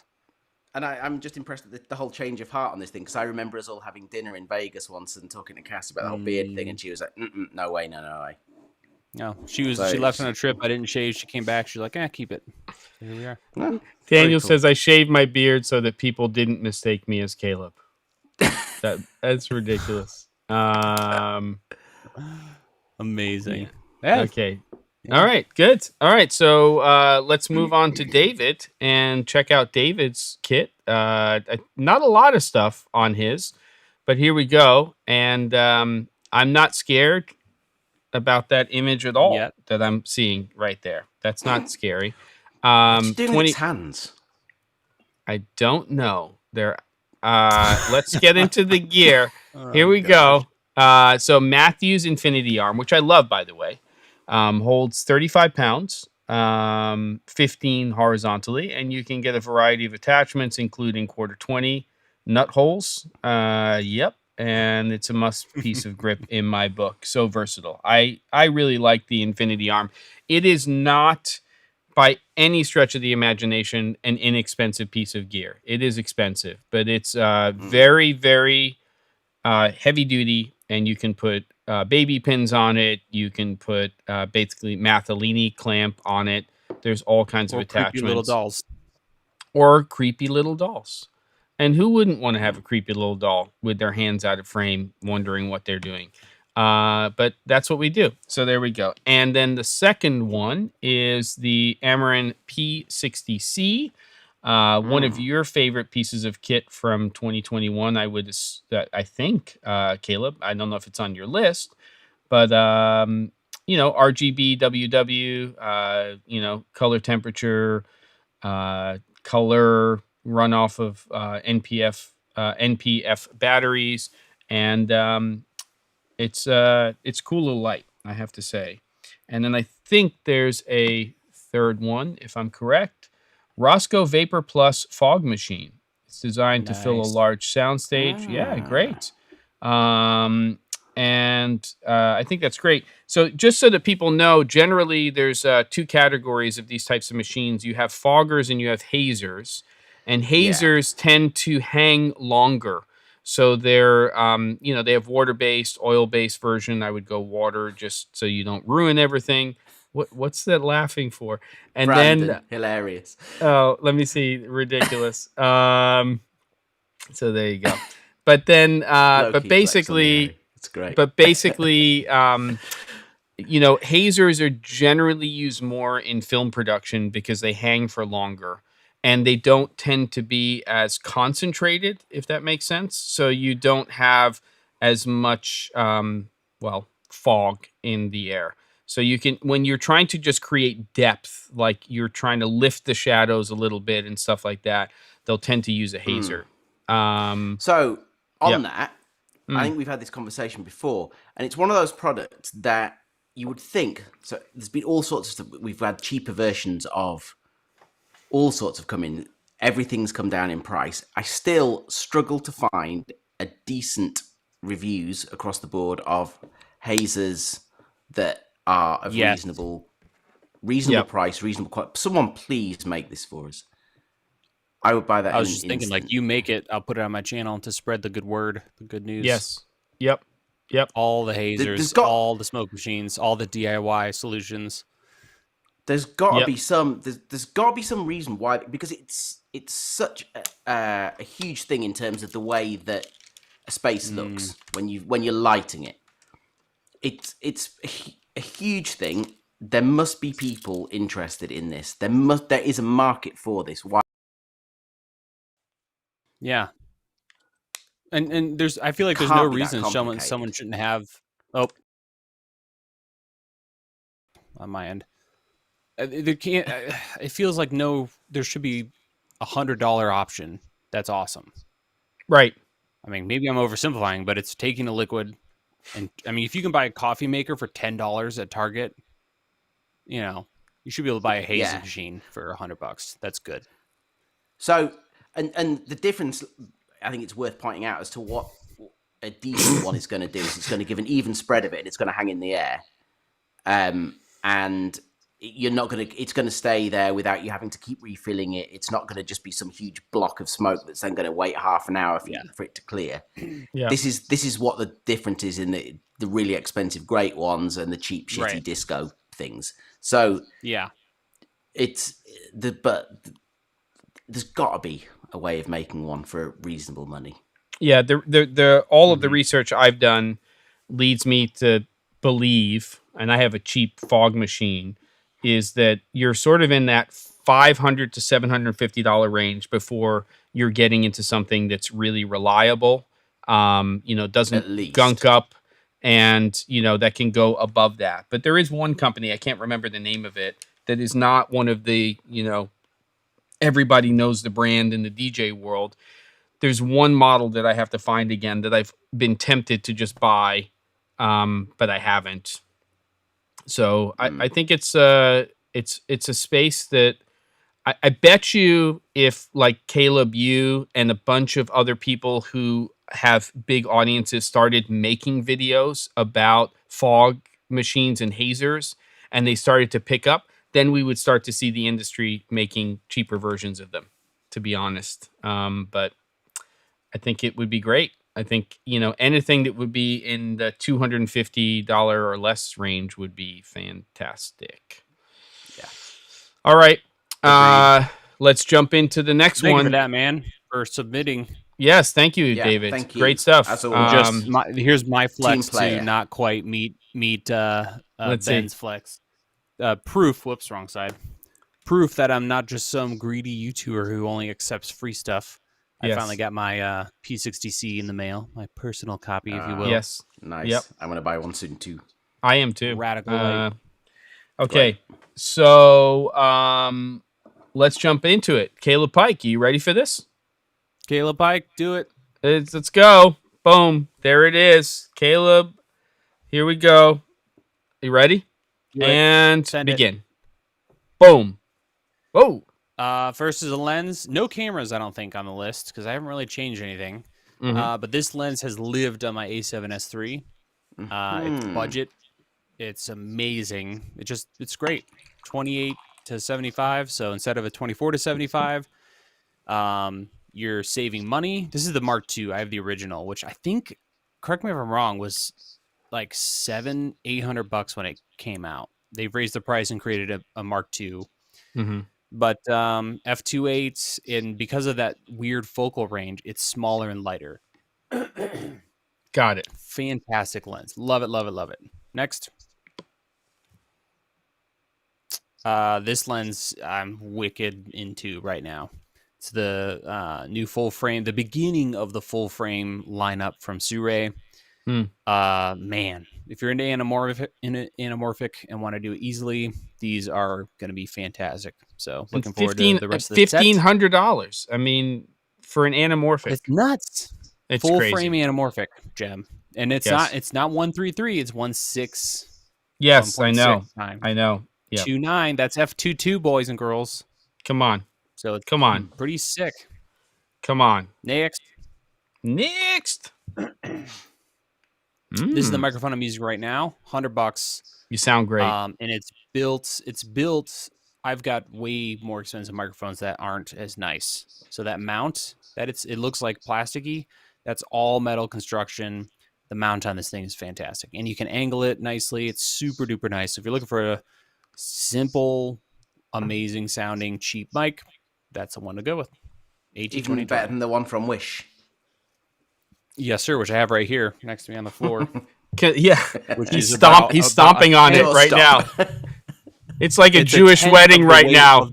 Speaker 2: And I'm just impressed at the whole change of heart on this thing, because I remember us all having dinner in Vegas once and talking to Cass about the whole beard thing, and she was like, no way, no way.
Speaker 3: No, she left on a trip. I didn't shave. She came back. She's like, keep it. So here we are.
Speaker 2: No,
Speaker 1: Daniel
Speaker 2: cool.
Speaker 1: says I shaved my beard so that people didn't mistake me as Caleb. That's ridiculous.
Speaker 3: Amazing.
Speaker 1: Yeah. Okay. Yeah. All right. Good. All right. So let's move on to David and check out David's kit. Not a lot of stuff on his, but here we go. And I'm not scared about that image at all that I'm seeing right there. That's not scary.
Speaker 2: What's he doing with his hands?
Speaker 1: I don't know. Let's get into the gear. Here we go. So Matthews Infinity Arm, which I love, by the way, holds 35 pounds, 15 horizontally, and you can get a variety of attachments, including 1/4-20 nut holes. Yep. And it's a must piece of grip in my book. So versatile. I really like the Infinity Arm. It is not, by any stretch of the imagination, an inexpensive piece of gear. It is expensive, but it's very, very heavy duty, and you can put baby pins on it. You can put basically Mathellini clamp on it. There's all kinds of attachments.
Speaker 3: Creepy little dolls.
Speaker 1: Or creepy little dolls. And who wouldn't want to have a creepy little doll with their hands out of frame, wondering what they're doing? But that's what we do. So there we go. And then the second one is the Amaran P60c, one of your favorite pieces of kit from 2021. I think, Caleb. I don't know if it's on your list, but RGB, WW, color temperature, color runoff of NPF batteries, and it's cool little light, I have to say. And then I think there's a third one, if I'm correct. Rosco Vapor Plus fog machine. It's designed to fill a large soundstage. Yeah, great. And I think that's great. So just so that people know, generally there's two categories of these types of machines. You have foggers and you have hazers. And hazers tend to hang longer. So they're, they have water-based, oil-based version. I would go water just so you don't ruin everything. What's that laughing for? And
Speaker 2: Brandon,
Speaker 1: then
Speaker 2: hilarious.
Speaker 1: Oh, let me see. Ridiculous. So there you go. But then, but basically,
Speaker 2: it's great.
Speaker 1: But basically, hazers are generally used more in film production because they hang for longer. And they don't tend to be as concentrated, if that makes sense. So you don't have as much, fog in the air. So you can, when you're trying to just create depth, like you're trying to lift the shadows a little bit and stuff like that, they'll tend to use a hazer.
Speaker 2: So on that, I think we've had this conversation before, and it's one of those products that you would think. So there's been all sorts of stuff. We've had cheaper versions of all sorts of come in. Everything's come down in price. I still struggle to find a decent reviews across the board of hazers that are of reasonable price, reasonable quality. Someone please make this for us. I would buy that.
Speaker 3: I was just thinking, like, you make it, I'll put it on my channel to spread the good word, the good news.
Speaker 1: Yes. Yep.
Speaker 3: All the hazers, all the smoke machines, all the DIY solutions.
Speaker 2: There's got to be some. There's got to be some reason why, because it's such a huge thing in terms of the way that a space looks when you're lighting it. It's a huge thing. There must be people interested in this. There is a market for this. Why?
Speaker 3: Yeah. And I feel like there's no reason someone shouldn't have. Oh, on my end. There can't. It feels like there should be $100 option. That's awesome.
Speaker 1: Right.
Speaker 3: I mean, maybe I'm oversimplifying, but it's taking a liquid, and I mean, if you can buy a coffee maker for $10 at Target, you should be able to buy a haze machine for $100. That's good.
Speaker 2: So, and the difference, I think it's worth pointing out as to a decent one is going to do is it's going to give an even spread of it, and it's going to hang in the air. And you're not going to, it's going to stay there without you having to keep refilling it. It's not going to just be some huge block of smoke that's then going to wait half an hour for it to clear.
Speaker 1: Yeah.
Speaker 2: This is what the difference is in the really expensive great ones and the cheap shitty disco things. So but there's got to be a way of making one for reasonable money.
Speaker 1: Yeah, all of the research I've done leads me to believe, and I have a cheap fog machine, is that you're sort of in that $500 to $750 range before you're getting into something that's really reliable, doesn't gunk up, and, that can go above that. But there is one company, I can't remember the name of it, that is not one of the, everybody knows the brand in the DJ world. There's one model that I have to find again that I've been tempted to just buy, but I haven't. So I think it's a space that I bet you if like Caleb, you and a bunch of other people who have big audiences started making videos about fog machines and hazers, and they started to pick up, then we would start to see the industry making cheaper versions of them, to be honest. But I think it would be great. I think, anything that would be in the $250 or less range would be fantastic.
Speaker 3: Yeah.
Speaker 1: All right. Let's jump into the next one.
Speaker 3: Thank you for that, man, for submitting.
Speaker 1: Yes. Thank you, David.
Speaker 2: Thank you.
Speaker 1: Great stuff.
Speaker 3: Here's my flex to not quite meet Ben's flex. Proof. Whoops, wrong side. Proof that I'm not just some greedy YouTuber who only accepts free stuff. I finally got my P60c in the mail, my personal copy, if you will.
Speaker 1: Yes.
Speaker 2: Nice.
Speaker 1: Yep.
Speaker 2: I'm going to buy one soon, too.
Speaker 1: I am, too.
Speaker 3: Radical.
Speaker 1: Okay. So let's jump into it. Caleb Pike, are you ready for this?
Speaker 3: Caleb Pike, do it.
Speaker 1: Let's go. Boom. There it is. Caleb, here we go. You ready? And begin. Boom. Whoa.
Speaker 3: First is a lens. No cameras, I don't think, on the list because I haven't really changed anything. But this lens has lived on my A7S III. It's budget. It's amazing. It's great. 28 to 75. So instead of a 24 to 75, you're saving money. This is the Mark II. I have the original, which I think, correct me if I'm wrong, was like $800 when it came out. They've raised the price and created a Mark II. But f2.8, and because of that weird focal range, it's smaller and lighter.
Speaker 1: Got it.
Speaker 3: Fantastic lens. Love it, love it, love it. Next. This lens I'm wicked into right now. It's the new full frame, the beginning of the full frame lineup from Sure. Man, if you're into anamorphic and want to do it easily, these are going to be fantastic. So looking forward to the rest of the set.
Speaker 1: $1,500. I mean, for an anamorphic,
Speaker 3: it's nuts.
Speaker 1: It's
Speaker 3: full
Speaker 1: crazy.
Speaker 3: frame anamorphic, Gem, and it's not 133. It's 1.6.
Speaker 1: Yes,
Speaker 3: 1.
Speaker 1: I know.
Speaker 3: Time.
Speaker 1: I know. Yep.
Speaker 3: 2.9. That's f2.2, boys and girls.
Speaker 1: Come on.
Speaker 3: So it's pretty sick.
Speaker 1: Come on.
Speaker 3: Next. This is the microphone I'm using right now. $100.
Speaker 1: You sound great.
Speaker 3: And it's built. I've got way more expensive microphones that aren't as nice. So that mount, it looks like plasticky. That's all metal construction. The mount on this thing is fantastic, and you can angle it nicely. It's super duper nice. So if you're looking for a simple, amazing sounding cheap mic, that's the one to go with.
Speaker 2: Even better than the one from Wish.
Speaker 3: Yes, sir, which I have right here next to me on the floor.
Speaker 1: Yeah, he's stomping on it right now. It's like a Jewish wedding right now.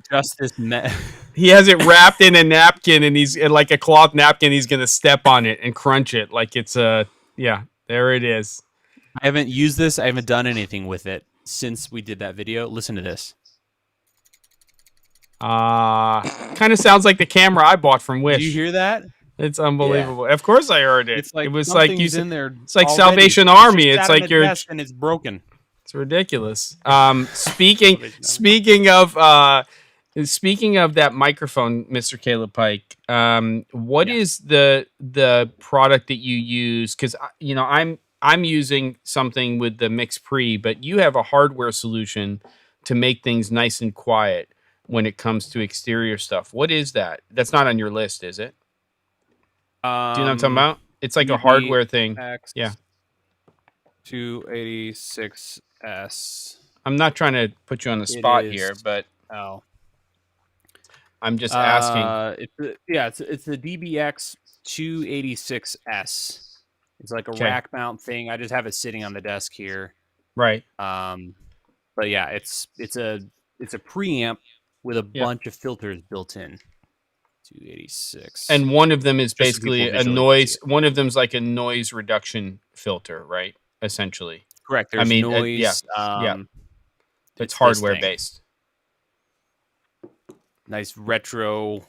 Speaker 1: He has it wrapped in a napkin, and he's like a cloth napkin. He's gonna step on it and crunch it like it's there it is.
Speaker 3: I haven't used this. I haven't done anything with it since we did that video. Listen to this.
Speaker 1: Kind of sounds like the camera I bought from Wish.
Speaker 3: Did you hear that?
Speaker 1: It's unbelievable. Yeah. Of course I heard it.
Speaker 3: It's like
Speaker 1: it was like
Speaker 3: in there.
Speaker 1: It's like already. Salvation Army. It's like you're
Speaker 3: and it's broken.
Speaker 1: It's ridiculous. Speaking of Speaking of that microphone, Mr. Caleb Pike, what is the product that you use? Because I'm using something with the Mix Pre, but you have a hardware solution to make things nice and quiet when it comes to exterior stuff. What is that? That's not on your list, is it? Do you know what I'm talking about? It's like a hardware thing. Yeah.
Speaker 3: 286S.
Speaker 1: I'm not trying to put you on the spot here, but I'm just asking.
Speaker 3: It's the DBX 286S. It's like a rack mount thing. I just have it sitting on the desk here.
Speaker 1: Right.
Speaker 3: But yeah, it's a preamp with a bunch of filters built in. 286.
Speaker 1: And one of them is basically a noise. One of them's like a noise reduction filter, right? Essentially.
Speaker 3: Correct. There's noise.
Speaker 1: It's hardware based.
Speaker 3: Nice retro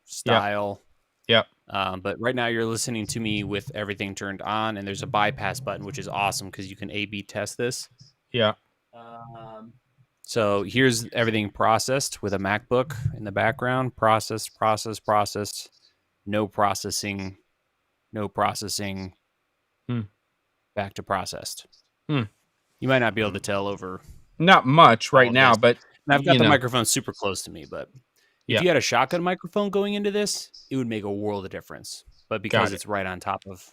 Speaker 3: style.
Speaker 1: Yep.
Speaker 3: But right now you're listening to me with everything turned on, and there's a bypass button, which is awesome because you can A/B test this.
Speaker 1: Yeah.
Speaker 3: So here's everything processed with a MacBook in the background. Process. No processing. Back to processed. You might not be able to tell over.
Speaker 1: Not much right now, but
Speaker 3: and I've got the microphone super close to me. But if you had a shotgun microphone going into this, it would make a world of difference. But because it's right on top of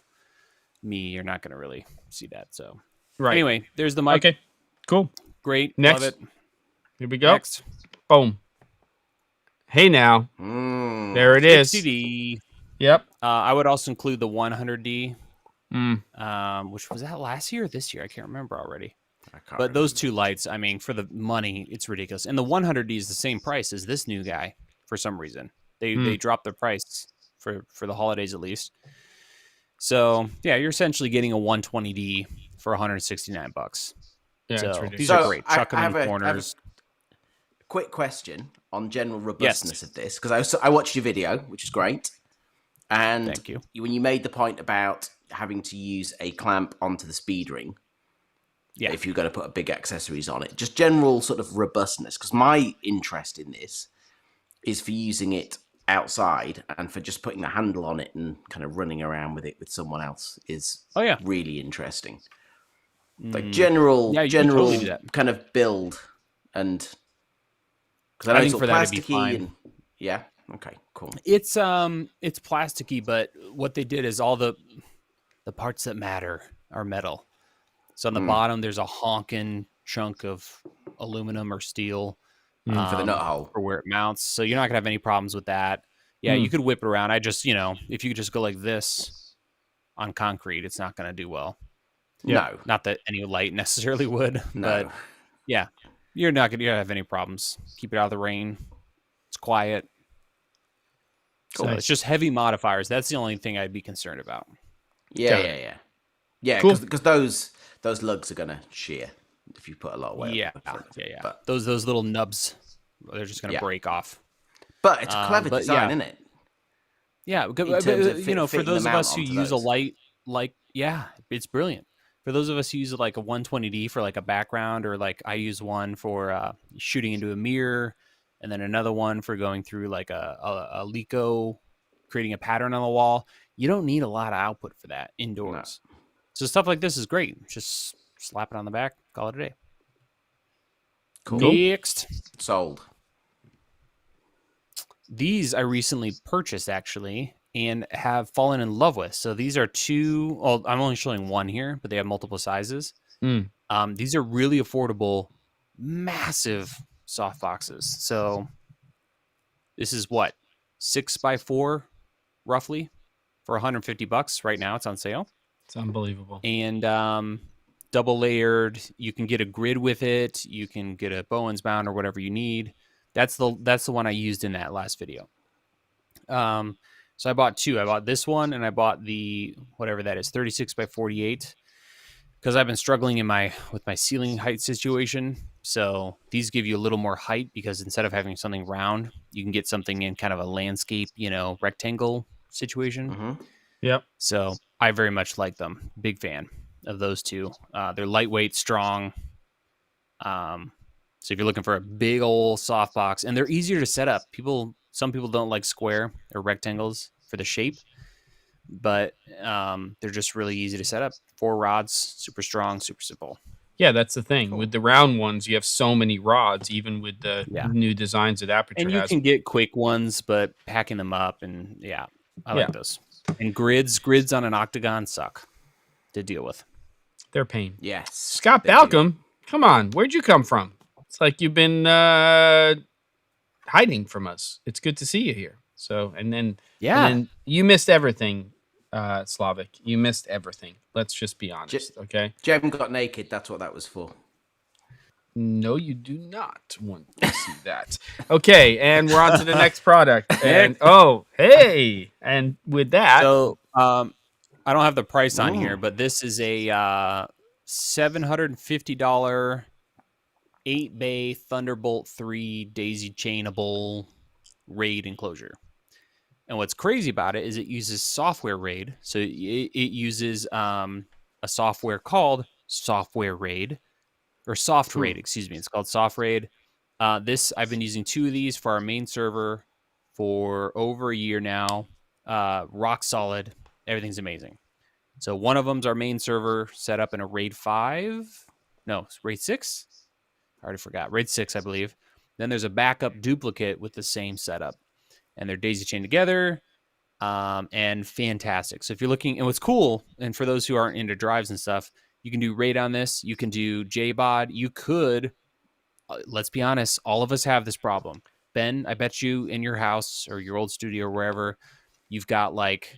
Speaker 3: me, you're not going to really see that. So anyway, there's the mic.
Speaker 1: Okay, cool.
Speaker 3: Great.
Speaker 1: Next.
Speaker 3: Love it.
Speaker 1: Here we go.
Speaker 3: Next.
Speaker 1: Boom. Hey now. There it is.
Speaker 3: 60D.
Speaker 1: Yep.
Speaker 3: I would also include the 100D. Which was that last year or this year? I can't remember already. But those two lights, I mean, for the money, it's ridiculous. And the 100D is the same price as this new guy for some reason. They dropped the price for the holidays at least. So yeah, you're essentially getting a 120D for $169.
Speaker 1: Yeah,
Speaker 3: so these are great. Chuck them in corners.
Speaker 2: Quick question on general robustness of this, because I watched your video, which is great. And
Speaker 3: thank you.
Speaker 2: When you made the point about having to use a clamp onto the speed ring, if you're going to put big accessories on it, just general sort of robustness, because my interest in this is for using it outside and for just putting the handle on it and kind of running around with it with someone else is really interesting. Like general totally kind of build, and because I know it's all plasticky and okay, cool.
Speaker 3: It's plasticky, but what they did is all the parts that matter are metal. So on the bottom, there's a honking chunk of aluminum or steel
Speaker 2: for the nut hole
Speaker 3: for where it mounts. So you're not gonna have any problems with that. Yeah, you could whip it around. I just if you just go like this on concrete, it's not gonna do well.
Speaker 2: No,
Speaker 3: not that any light necessarily would. No. But yeah, you're not gonna have any problems. Keep it out of the rain. It's quiet. Cool. So it's just heavy modifiers. That's the only thing I'd be concerned about.
Speaker 2: Yeah. Because those lugs are gonna shear if you put a lot of weight.
Speaker 3: Yeah. But those little nubs, they're just gonna break off.
Speaker 2: But it's a clever design, isn't it?
Speaker 3: Yeah, for those of us who use a light, it's brilliant. For those of us who use like a 120D for like a background, or like I use one for shooting into a mirror, and then another one for going through like a Leica, creating a pattern on the wall. You don't need a lot of output for that indoors. No. So stuff like this is great. Just slap it on the back, call it a day.
Speaker 2: Cool.
Speaker 3: Next.
Speaker 2: Sold.
Speaker 3: These I recently purchased actually and have fallen in love with. So these are two. Well, I'm only showing one here, but they have multiple sizes. These are really affordable, massive soft boxes. So this is what, 6x4 roughly for $150 right now. It's on sale.
Speaker 1: It's unbelievable.
Speaker 3: And double layered. You can get a grid with it. You can get a Bowens mount or whatever you need. That's the one I used in that last video. So I bought two. I bought this one and I bought the whatever that is, 36x48, because I've been struggling with my ceiling height situation. So these give you a little more height, because instead of having something round, you can get something in kind of a landscape, rectangle situation.
Speaker 2: Mm-hmm.
Speaker 1: Yep.
Speaker 3: So I very much like them. Big fan of those two. They're lightweight, strong. So if you're looking for a big old softbox, and they're easier to set up. Some people don't like square or rectangles for the shape, but they're just really easy to set up. 4 rods, super strong, super simple.
Speaker 1: Yeah, that's the thing.
Speaker 2: Cool.
Speaker 1: With the round ones, you have so many rods, even with the new designs that Aperture
Speaker 3: And you
Speaker 1: has.
Speaker 3: can get quick ones, but packing them up, and I like those. And grids on an octagon suck to deal with.
Speaker 1: They're pain.
Speaker 2: Yes.
Speaker 1: Scott Balcom, come on. Where'd you come from? It's like you've been hiding from us. It's good to see you here. So, and then you missed everything, Slavic. You missed everything. Let's just be honest, okay?
Speaker 2: Jem got naked. That's what that was for.
Speaker 1: No, you do not want to see that. Okay, and we're on to the next product. And hey, and with that,
Speaker 3: so I don't have the price on here, but this is a $750 8-bay Thunderbolt 3 daisy chainable RAID enclosure. And what's crazy about it is it uses software RAID. So it uses a software called Software RAID, or Soft RAID, excuse me. It's called Soft RAID. This I've been using 2 of these for our main server for over a year now. Rock solid. Everything's amazing. So one of them's our main server set up in a RAID 5. No, RAID 6. I already forgot. RAID 6, I believe. Then there's a backup duplicate with the same setup. And they're daisy chained together, and fantastic. So if you're looking, and what's cool, and for those who aren't into drives and stuff, you can do RAID on this. You can do JBOD. You could, let's be honest, all of us have this problem. Ben, I bet you in your house or your old studio or wherever, you've got like,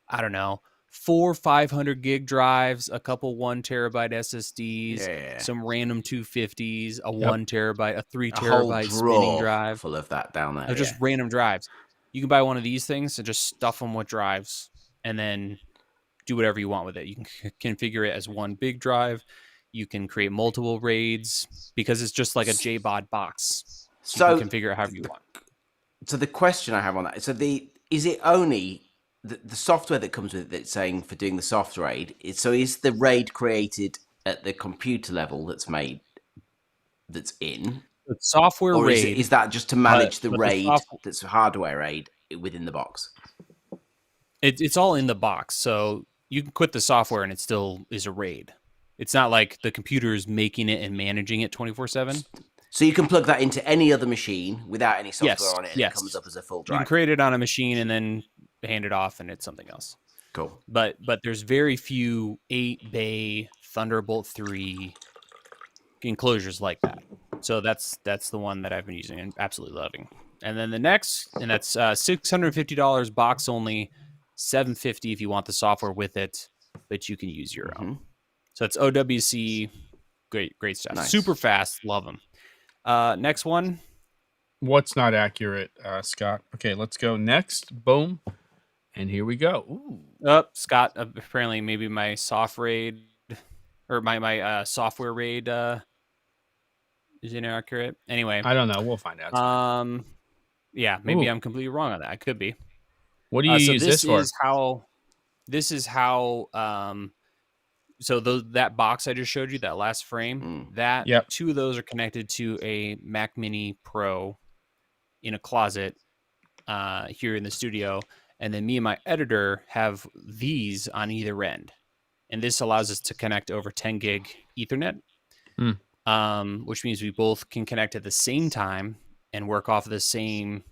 Speaker 3: I don't know, 4 500 gig drives, a couple 1 terabyte SSDs, some random 250s, a 1 terabyte, a 3 terabyte spinning drive.
Speaker 2: Full of that down there.
Speaker 3: Just random drives. You can buy one of these things and just stuff them with drives and then do whatever you want with it. You can configure it as one big drive. You can create multiple RAIDs because it's just like a JBOD box. So you can configure it however you want.
Speaker 2: So the question I have on that, is it only the software that comes with it that's saying for doing the soft RAID? So is the RAID created at the computer level that's in?
Speaker 3: The software
Speaker 2: or
Speaker 3: RAID.
Speaker 2: Is that just to manage the RAID that's hardware RAID within the box?
Speaker 3: It's all in the box. So you can quit the software and it still is a RAID. It's not like the computer is making it and managing it 24/7.
Speaker 2: So you can plug that into any other machine without any software on it, and it comes up as a full drive.
Speaker 3: You can create it on a machine and then hand it off, and it's something else.
Speaker 2: Cool.
Speaker 3: But there's very few 8-bay Thunderbolt 3 enclosures like that. So that's the one that I've been using and absolutely loving. And then the next, and that's $650 box only, $750 if you want the software with it, but you can use your own. So it's OWC, great stuff.
Speaker 2: Nice.
Speaker 3: Super fast, love them. Next one.
Speaker 1: What's not accurate, Scott? Okay, let's go next. Boom. And here we go. Ooh.
Speaker 3: Scott, apparently maybe my soft RAID or my software RAID is inaccurate. Anyway.
Speaker 1: I don't know. We'll find out.
Speaker 3: Yeah, maybe I'm completely wrong on that. I could be.
Speaker 1: What do you use this for?
Speaker 3: This is how so that box I just showed you, that last frame, 2 of those are connected to a Mac Mini Pro in a closet here in the studio. And then me and my editor have these on either end. And this allows us to connect over 10 gig Ethernet, which means we both can connect at the same time and work off of the same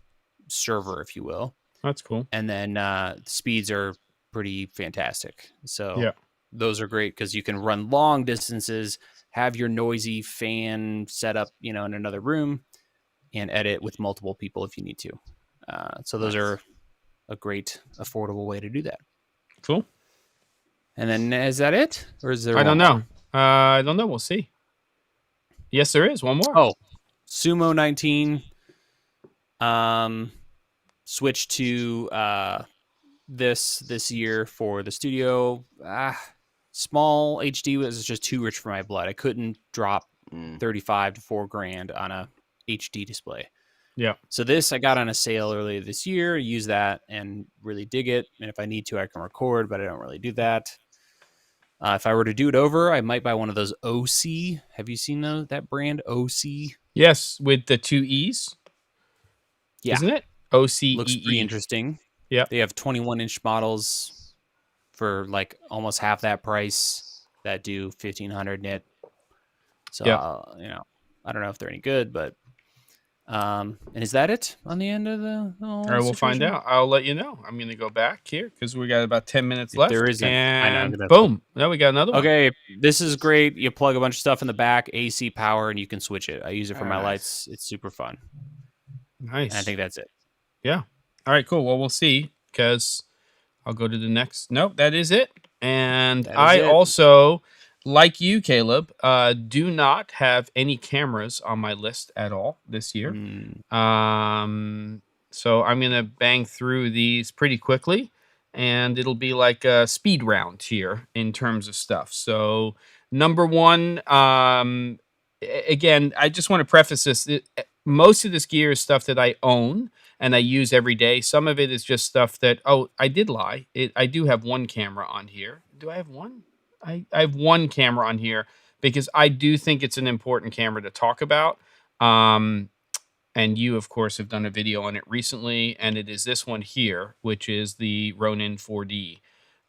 Speaker 3: server, if you will.
Speaker 1: That's cool.
Speaker 3: And then the speeds are pretty fantastic. So those are great because you can run long distances, have your noisy fan set up, in another room, and edit with multiple people if you need to. So those are a great, affordable way to do that.
Speaker 1: Cool.
Speaker 3: And then is that it? Or is there
Speaker 1: I don't know. I don't know. We'll see. Yes, there is one more.
Speaker 3: Oh, Sumo 19. Switched to this year for the studio. Small HD was just too rich for my blood. I couldn't drop 35 to $4,000 on a HD display.
Speaker 1: Yeah.
Speaker 3: So this I got on a sale earlier this year. Use that and really dig it. And if I need to, I can record, but I don't really do that. If I were to do it over, I might buy one of those OC. Have you seen that brand, OC?
Speaker 1: Yes, with the 2 E's,
Speaker 3: Yeah,
Speaker 1: isn't it?
Speaker 3: looks pretty
Speaker 1: OCEE.
Speaker 3: interesting.
Speaker 1: Yep.
Speaker 3: They have 21-inch models for like almost half that price that do 1500 nit. So
Speaker 1: Yep.
Speaker 3: I don't know if they're any good, but and is that it on the end of the
Speaker 1: All right, we'll find out. I'll let you know. I'm going to go back here because we got about 10 minutes
Speaker 3: If
Speaker 1: left.
Speaker 3: there isn't, I know.
Speaker 1: And boom. Now we got another one.
Speaker 3: Okay, this is great. You plug a bunch of stuff in the back, AC power, and you can switch it. I use it for my
Speaker 2: nice.
Speaker 3: lights. It's super fun.
Speaker 1: Nice.
Speaker 3: And I think that's it.
Speaker 1: Yeah. All right, cool. Well, we'll see because I'll go to the next. Nope, that is it. And also, like you, Caleb, do not have any cameras on my list at all this year. So I'm going to bang through these pretty quickly, and it'll be like a speed round here in terms of stuff. So number one, again, I just want to preface this. Most of this gear is stuff that I own and I use every day. Some of it is just stuff that, I did lie. I do have one camera on here. Do I have one? I have one camera on here because I do think it's an important camera to talk about. And you, of course, have done a video on it recently, and it is this one here, which is the Ronin 4D.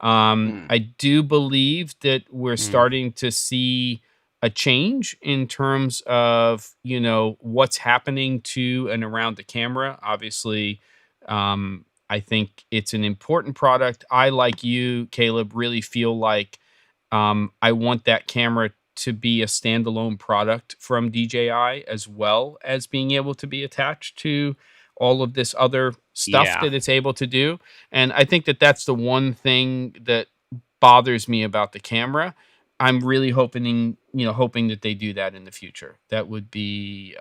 Speaker 1: I do believe that we're starting to see a change in terms of, what's happening to and around the camera. Obviously, I think it's an important product. I, like you, Caleb, really feel like I want that camera to be a standalone product from DJI, as well as being able to be attached to all of this other stuff that it's able to do. And I think that that's the one thing that bothers me about the camera. I'm really hoping that they do that in the future. That would be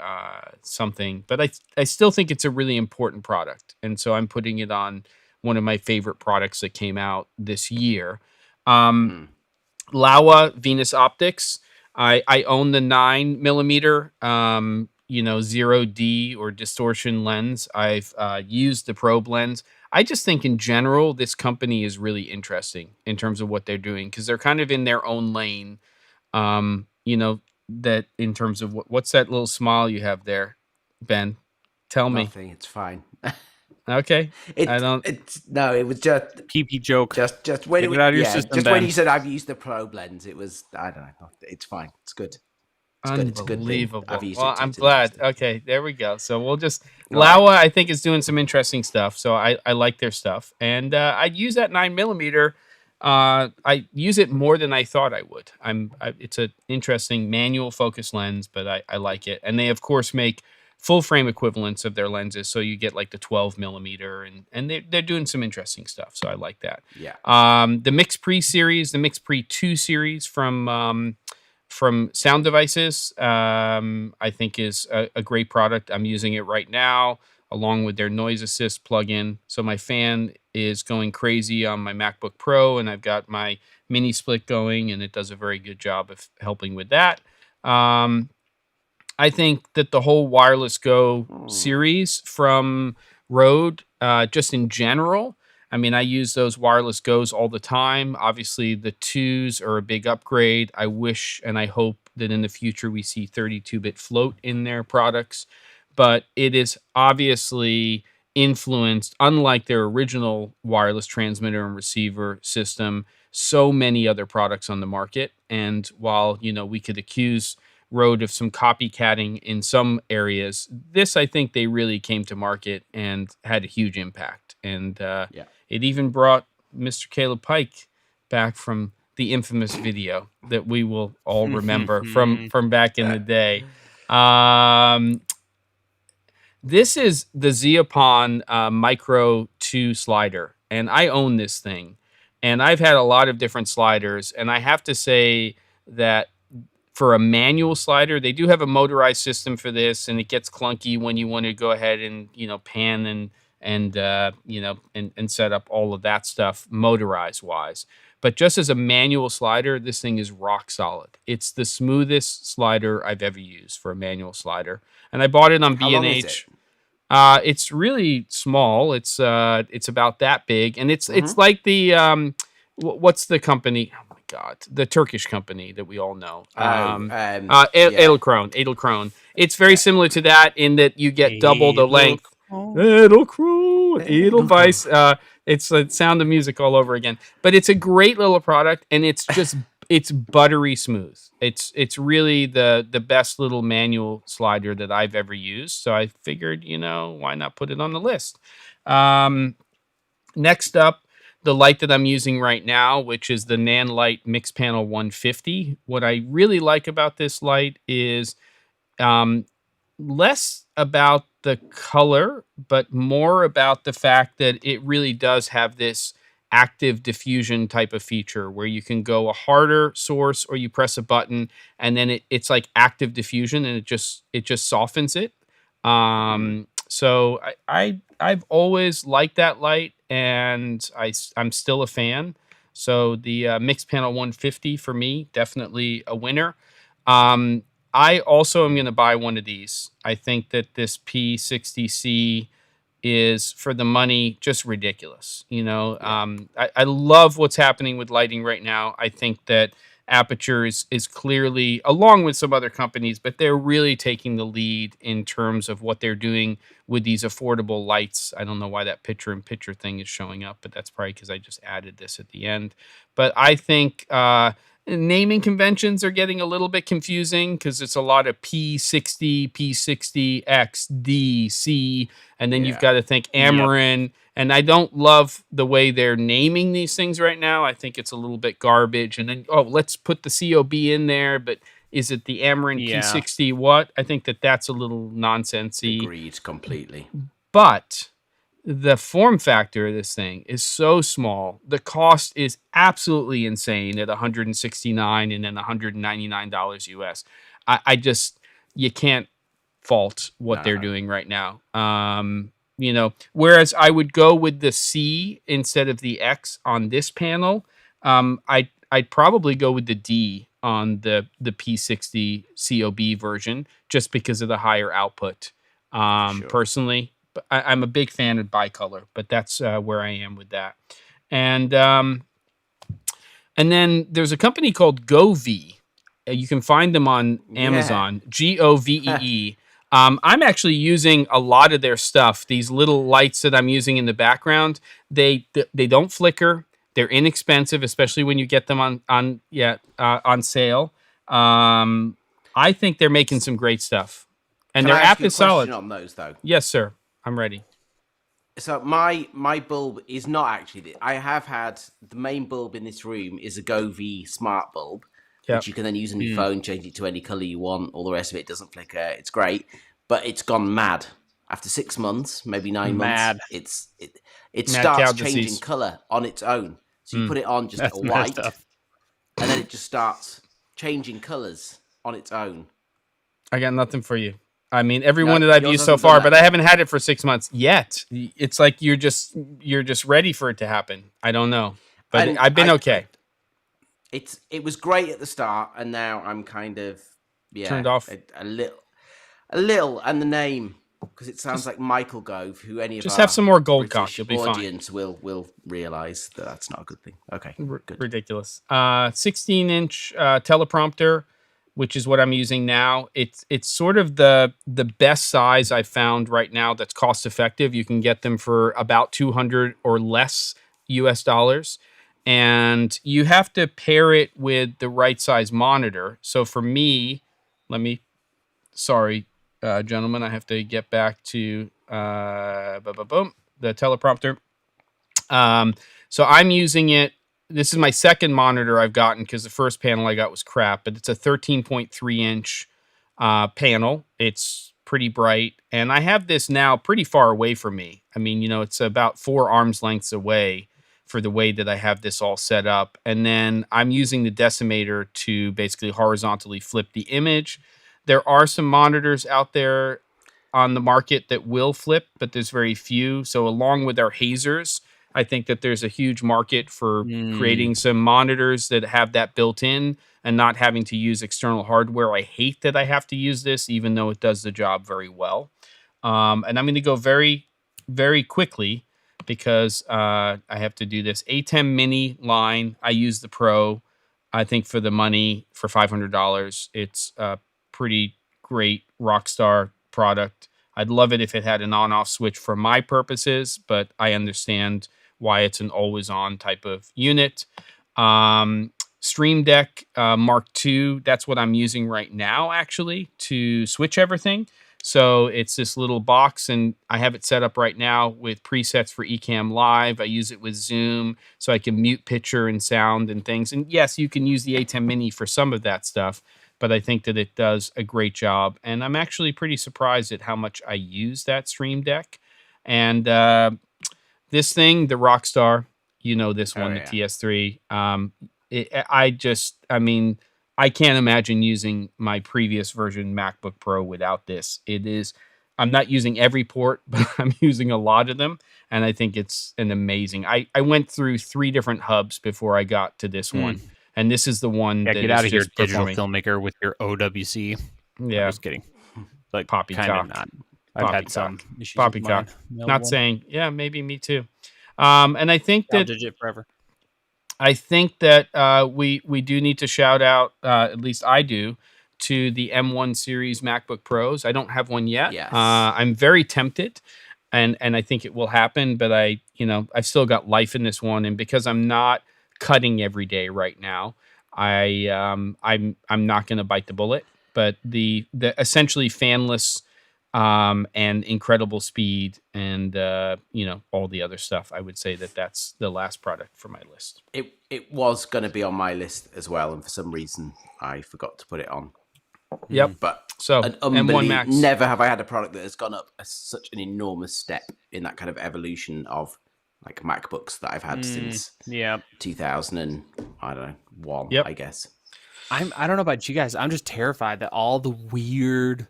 Speaker 1: something. But I still think it's a really important product. And so I'm putting it on one of my favorite products that came out this year. Laowa Venus Optics. I own the 9mm, 0D or distortion lens. I've used the probe lens. I just think in general, this company is really interesting in terms of what they're doing because they're kind of in their own lane. That in terms of what's that little smile you have there, Ben? Tell me.
Speaker 2: Nothing. It's fine.
Speaker 1: Okay.
Speaker 2: It was just
Speaker 3: PP joke.
Speaker 2: Just when
Speaker 3: Get it out of your system,
Speaker 2: just
Speaker 3: Ben.
Speaker 2: when you said I've used the probe lens, it was I don't know. It's fine. It's good. It's good. It's a good thing. I've used it.
Speaker 1: I'm glad. Okay, there we go. So we'll just Laowa, I think, is doing some interesting stuff. So I like their stuff, and I'd use that 9mm. I use it more than I thought I would. It's an interesting manual focus lens, but I like it, and they of course make full frame equivalents of their lenses, so you get like the 12mm, and they're doing some interesting stuff. So I like that.
Speaker 2: Yeah.
Speaker 1: The Mix Pre series, the Mix Pre 2 series from Sound Devices, I think is a great product. I'm using it right now along with their noise assist plugin. So my fan is going crazy on my MacBook Pro, and I've got my mini split going, and it does a very good job of helping with that. I think that the whole Wireless Go series from Rode, just in general, I mean, I use those Wireless Go's all the time. Obviously, the 2s are a big upgrade. I wish and I hope that in the future we see 32-bit float in their products. But it is obviously influenced, unlike their original wireless transmitter and receiver system, so many other products on the market. And while, we could accuse Rode of some copycatting in some areas, this, I think they really came to market and had a huge impact. And it even brought Mr. Caleb Pike back from the infamous video that we will all remember from back in the day. This is the Zeopon Micro 2 slider, and I own this thing. And I've had a lot of different sliders, and I have to say that for a manual slider, they do have a motorized system for this, and it gets clunky when you want to go ahead and pan and set up all of that stuff motorized wise. But just as a manual slider, this thing is rock solid. It's the smoothest slider I've ever used for a manual slider, and I bought it on B&H. It's really small. It's about that big, and it's like the what's the company? Oh my God, the Turkish company that we all know.
Speaker 2: Yeah.
Speaker 1: Edelkrone. It's very similar to that in that you get double the length.
Speaker 3: Edelkrone.
Speaker 1: Edelweiss. It's the Sound of Music all over again. But it's a great little product, and it's just it's buttery smooth. It's really the best little manual slider that I've ever used. So I figured, why not put it on the list? Next up, the light that I'm using right now, which is the Nanlite Mix Panel 150. What I really like about this light is less about the color, but more about the fact that it really does have this active diffusion type of feature where you can go a harder source or you press a button and then it's like active diffusion and it just softens it. So I've always liked that light and I'm still a fan. So the Mix Panel 150 for me, definitely a winner. I also am going to buy one of these. I think that this P60c is, for the money, just ridiculous. I love what's happening with lighting right now. I think that Aperture is clearly, along with some other companies, but they're really taking the lead in terms of what they're doing with these affordable lights. I don't know why that picture-in-picture thing is showing up, but that's probably because I just added this at the end. But I think naming conventions are getting a little bit confusing because it's a lot of P60, P60, X, D, C, and then you've got to think Amaran. Yep. And I don't love the way they're naming these things right now. I think it's a little bit garbage. And then, let's put the COB in there, but is it the Amaran P60 what? I think that's a little nonsensy.
Speaker 2: Agreed completely.
Speaker 1: But the form factor of this thing is so small. The cost is absolutely insane at $169 and then $199 US. You can't fault what they're doing right now. Whereas I would go with the C instead of the X on this panel. I'd probably go with the D on the P60 COB version just because of the higher output. Personally, but I'm a big fan of bicolor, but that's where I am with that. And then there's a company called GoVee. You can find them on Amazon. GOVEE. I'm actually using a lot of their stuff. These little lights that I'm using in the background, they don't flicker. They're inexpensive, especially when you get them on sale. I think they're making some great stuff, and their app is solid.
Speaker 2: On those though,
Speaker 1: yes, sir. I'm ready.
Speaker 2: So my bulb is not actually. I have had the main bulb in this room is a GoVee smart bulb. Which you can then use on your phone, change it to any color you want. All the rest of it doesn't flicker. It's great, but it's gone mad after 6 months, maybe 9 months. It starts changing color on its own. So you put it on just white, and then it just starts changing colors on its own.
Speaker 1: I got nothing for you. I mean, every one that I've used so far, but I haven't had it for 6 months yet. It's like you're just ready for it to happen. I don't know, but I've been okay.
Speaker 2: It was great at the start, and now I'm kind of
Speaker 1: turned off
Speaker 2: a little, and the name, because it sounds like Michael Gove, who any of
Speaker 1: just
Speaker 2: our
Speaker 1: have some more gold cock. You'll be
Speaker 2: audience fine. will realize that that's not a good thing. Okay, good.
Speaker 1: Ridiculous. 16-inch teleprompter, which is what I'm using now. It's sort of the best size I found right now that's cost effective. You can get them for about $200 or less US dollars. And you have to pair it with the right size monitor. So for me, gentlemen, I have to get back to the teleprompter. So I'm using it. This is my second monitor I've gotten because the first panel I got was crap, but it's a 13.3 inch panel. It's pretty bright. And I have this now pretty far away from me. I mean, it's about 4 arms lengths away for the way that I have this all set up. And then I'm using the decimator to basically horizontally flip the image. There are some monitors out there on the market that will flip, but there's very few. So along with our hazers, I think that there's a huge market for creating some monitors that have that built in and not having to use external hardware. I hate that I have to use this, even though it does the job very well. And I'm going to go very, very quickly because I have to do this. A10 mini line. I use the Pro. I think for the money, for $500, it's a pretty great Rockstar product. I'd love it if it had an on-off switch for my purposes, but I understand why it's an always-on type of unit. Stream Deck Mark II, that's what I'm using right now, actually, to switch everything. So it's this little box, and I have it set up right now with presets for Ecamm Live. I use it with Zoom, so I can mute picture and sound and things. And yes, you can use the A10 Mini for some of that stuff, but I think that it does a great job. And I'm actually pretty surprised at how much I use that Stream Deck. And this thing, the Rockstar, you know this one, the TS3. I can't imagine using my previous version MacBook Pro without this. I'm not using every port, but I'm using a lot of them, and I think it's an amazing. I went through 3 different hubs before I got to this one, and this is the one that
Speaker 3: get out of here, digital
Speaker 1: performing.
Speaker 3: filmmaker, with your OWC.
Speaker 1: Yeah,
Speaker 3: I'm just kidding. Like
Speaker 1: poppycock.
Speaker 3: Not. I've had some issues
Speaker 1: poppycock.
Speaker 3: with
Speaker 1: Not saying, yeah, maybe me too. And I think that
Speaker 3: digit forever.
Speaker 1: I think that we do need to shout out, at least I do, to the M1 series MacBook Pros. I don't have one yet.
Speaker 2: Yes.
Speaker 1: I'm very tempted, and I think it will happen. But I've still got life in this one, and because I'm not cutting every day right now, I'm not going to bite the bullet. But the essentially fanless and incredible speed and all the other stuff, I would say that's the last product for my list.
Speaker 2: It was going to be on my list as well, and for some reason I forgot to put it on.
Speaker 1: Yep.
Speaker 2: But
Speaker 1: so M1 Max.
Speaker 2: Never have I had a product that has gone up such an enormous step in that kind of evolution of like MacBooks that I've had since 2001, I guess.
Speaker 3: I don't know about you guys. I'm just terrified that all the weird,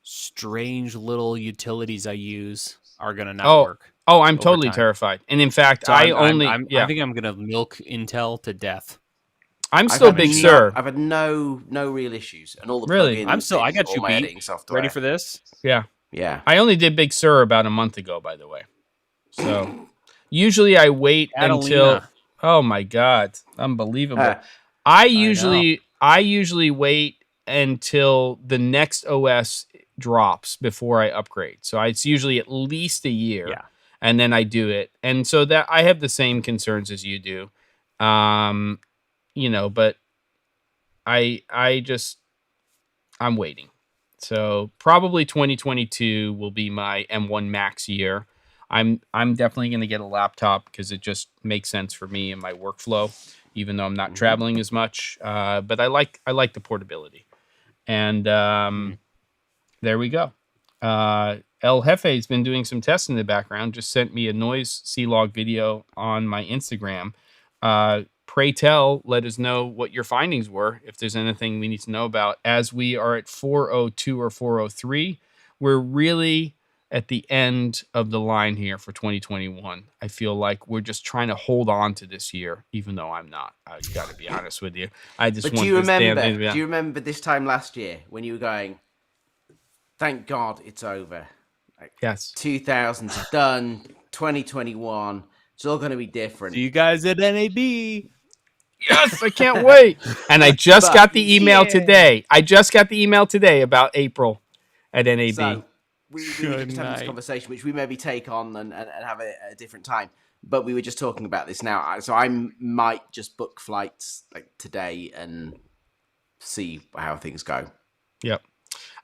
Speaker 3: strange little utilities I use are gonna not work.
Speaker 1: Oh, I'm totally terrified. And in fact,
Speaker 3: so
Speaker 1: I
Speaker 3: think I'm gonna milk Intel to death.
Speaker 1: I'm still Big Sur.
Speaker 2: I've had no real issues, and all the
Speaker 1: really.
Speaker 2: plugins,
Speaker 3: I got you
Speaker 2: editing
Speaker 3: beat.
Speaker 2: software.
Speaker 3: Ready for this?
Speaker 1: Yeah.
Speaker 2: I
Speaker 1: only did Big Sur about a month ago, by the way. So usually I wait until. Oh my God, unbelievable! I usually wait until the next OS drops before I upgrade. So it's usually at least a year, and then I do it. And so that I have the same concerns as you do, but I'm waiting. So probably 2022 will be my M1 Max year. I'm definitely going to get a laptop because it just makes sense for me and my workflow, even though I'm not traveling as much. But I like the portability. And there we go. El Jefe has been doing some tests in the background, just sent me a noise C-Log video on my Instagram. Pray tell, let us know what your findings were, if there's anything we need to know about. As we are at 402 or 403, we're really at the end of the line here for 2021. I feel like we're just trying to hold on to this year, even though I'm not. I've got to be honest with you.
Speaker 2: Do you remember this time last year when you were going, thank God it's over?
Speaker 1: Yes.
Speaker 2: 2000's done, 2021, it's all going to be different.
Speaker 3: See you guys at NAB.
Speaker 1: Yes, I can't wait. And I just got the email today. About April at NAB.
Speaker 2: So, we were just having this conversation, which we maybe take on and have it at a different time. But we were just talking about this now. So I might just book flights like today and see how things go.
Speaker 1: Yep.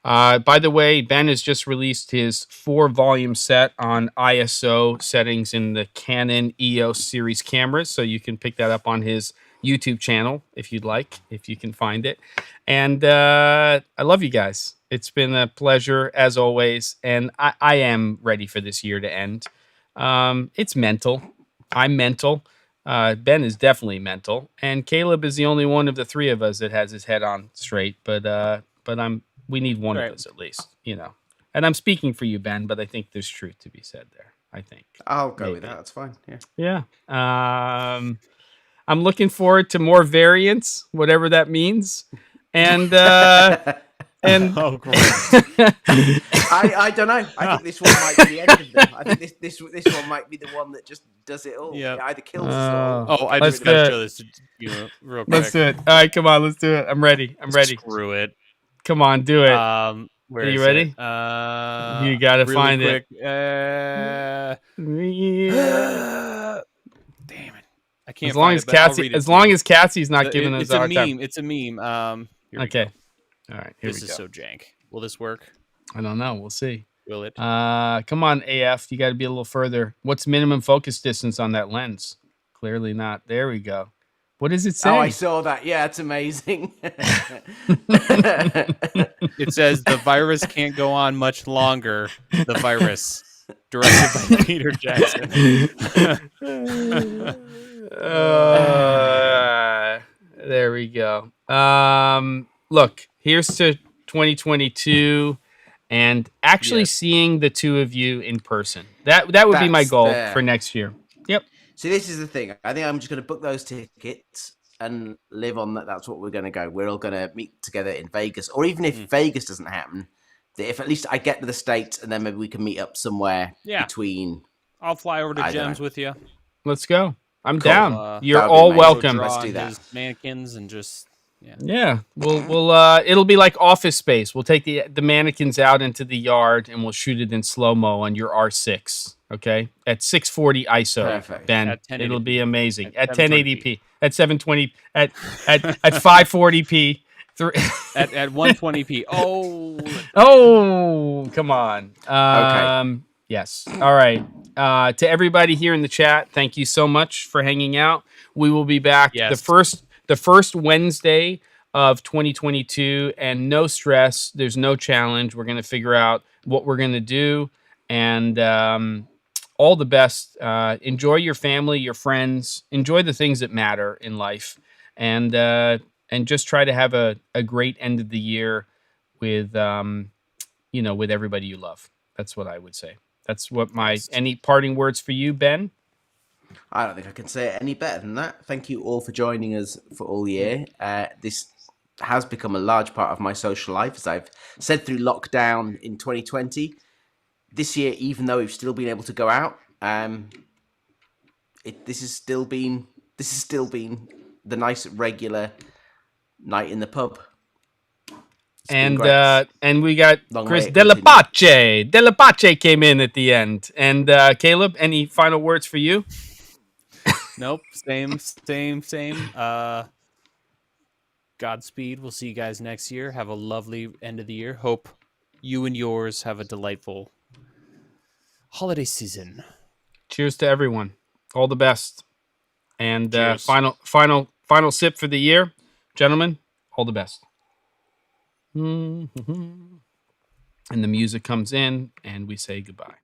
Speaker 1: By the way, Ben has just released his 4-volume set on ISO settings in the Canon EOS series cameras. So you can pick that up on his YouTube channel if you'd like, if you can find it. And I love you guys. It's been a pleasure as always. And I am ready for this year to end. It's mental. I'm mental. Ben is definitely mental. And Caleb is the only one of the 3 of us that has his head on straight. But we need one of us at least, And I'm speaking for you, Ben, but I think there's truth to be said there. I think.
Speaker 2: I'll go with that. That's fine.
Speaker 1: Yeah. I'm looking forward to more variants, whatever that means. And And
Speaker 3: Oh, great.
Speaker 2: I don't know. I think this one might be the end of them. I think this one might be the one that just does it all.
Speaker 3: Yep.
Speaker 2: It either kills us all.
Speaker 3: Oh, I
Speaker 1: Let's
Speaker 3: just got to
Speaker 1: do
Speaker 3: show
Speaker 1: it.
Speaker 3: this to you real quick.
Speaker 1: Let's do it. All right, come on, let's do it. I'm ready. I'm ready.
Speaker 3: Screw it.
Speaker 1: Come on, do it.
Speaker 3: Where
Speaker 1: Are you
Speaker 3: is
Speaker 1: ready?
Speaker 3: it?
Speaker 1: You gotta
Speaker 3: really
Speaker 1: find
Speaker 3: quick.
Speaker 1: Yeah.
Speaker 3: Damn it! I can't.
Speaker 1: As long
Speaker 3: find
Speaker 1: as
Speaker 3: it, but I'll
Speaker 1: Cassie,
Speaker 3: read it
Speaker 1: as
Speaker 3: to
Speaker 1: long
Speaker 3: you.
Speaker 1: as Cassie's not giving us
Speaker 3: It's
Speaker 1: a
Speaker 3: a
Speaker 1: hard
Speaker 3: meme.
Speaker 1: time.
Speaker 3: It's a meme. Here we
Speaker 1: Okay.
Speaker 3: go.
Speaker 1: All right. Here
Speaker 3: This
Speaker 1: we
Speaker 3: is
Speaker 1: go.
Speaker 3: so jank. Will this work?
Speaker 1: I don't know. We'll see.
Speaker 3: Will it?
Speaker 1: Come on, AF. You got to be a little further. What's minimum focus distance on that lens? Clearly not. There we go. What does it say?
Speaker 2: Oh, I saw that. Yeah, it's amazing.
Speaker 3: It says the virus can't go on much longer. The virus, directed by Peter Jackson.
Speaker 1: There we go. Look, here's to 2022, and actually
Speaker 3: Yes.
Speaker 1: seeing the two of you in person. That would be my
Speaker 2: That's
Speaker 1: goal
Speaker 2: there.
Speaker 1: for next year. Yep.
Speaker 2: See, this is the thing. I think I'm just going to book those tickets and live on that. That's what we're going to go. We're all going to meet together in Vegas, or even if Vegas doesn't happen, if at least I get to the States, and then maybe we can meet up somewhere between.
Speaker 3: I'll fly over to
Speaker 2: I don't
Speaker 3: Gems
Speaker 2: know.
Speaker 3: with you.
Speaker 1: Let's go. I'm
Speaker 2: Cool.
Speaker 1: down. You're
Speaker 2: That would be
Speaker 1: all
Speaker 2: amazing.
Speaker 1: welcome.
Speaker 3: Draw
Speaker 2: Let's do
Speaker 3: on
Speaker 2: that.
Speaker 3: his mannequins and just
Speaker 1: Yeah, we'll it'll be like Office Space. We'll take the mannequins out into the yard and we'll shoot it in slow mo on your R6. Okay, at 640 ISO.
Speaker 2: Perfect.
Speaker 1: Ben,
Speaker 3: At 1080p.
Speaker 1: it'll be amazing
Speaker 3: At
Speaker 1: at
Speaker 3: 720p.
Speaker 1: 1080p, at 720, at 540p.
Speaker 3: at 120p.
Speaker 1: Oh, come on. Yes. All right. To everybody here in the chat, thank you so much for hanging out. We will be back
Speaker 3: Yes.
Speaker 1: the first Wednesday of 2022, and no stress. There's no challenge. We're going to figure out what we're going to do, and all the best. Enjoy your family, your friends. Enjoy the things that matter in life, and just try to have a great end of the year with with everybody you love. That's what I would say. That's what any parting words for you, Ben?
Speaker 2: I don't think I can say it any better than that. Thank you all for joining us for all year. This has become a large part of my social life, as I've said through lockdown in 2020. This year, even though we've still been able to go out, this has still been the nice regular night in the pub.
Speaker 1: And we got
Speaker 2: Long
Speaker 1: Chris
Speaker 2: way to continue.
Speaker 1: Delapace. Delapace came in at the end. And Caleb, any final words for you?
Speaker 3: Nope. Same. Godspeed. We'll see you guys next year. Have a lovely end of the year. Hope you and yours have a delightful holiday season.
Speaker 1: Cheers to everyone. All the best. And
Speaker 3: Cheers.
Speaker 1: final sip for the year. Gentlemen, all the best. And the music comes in and we say goodbye.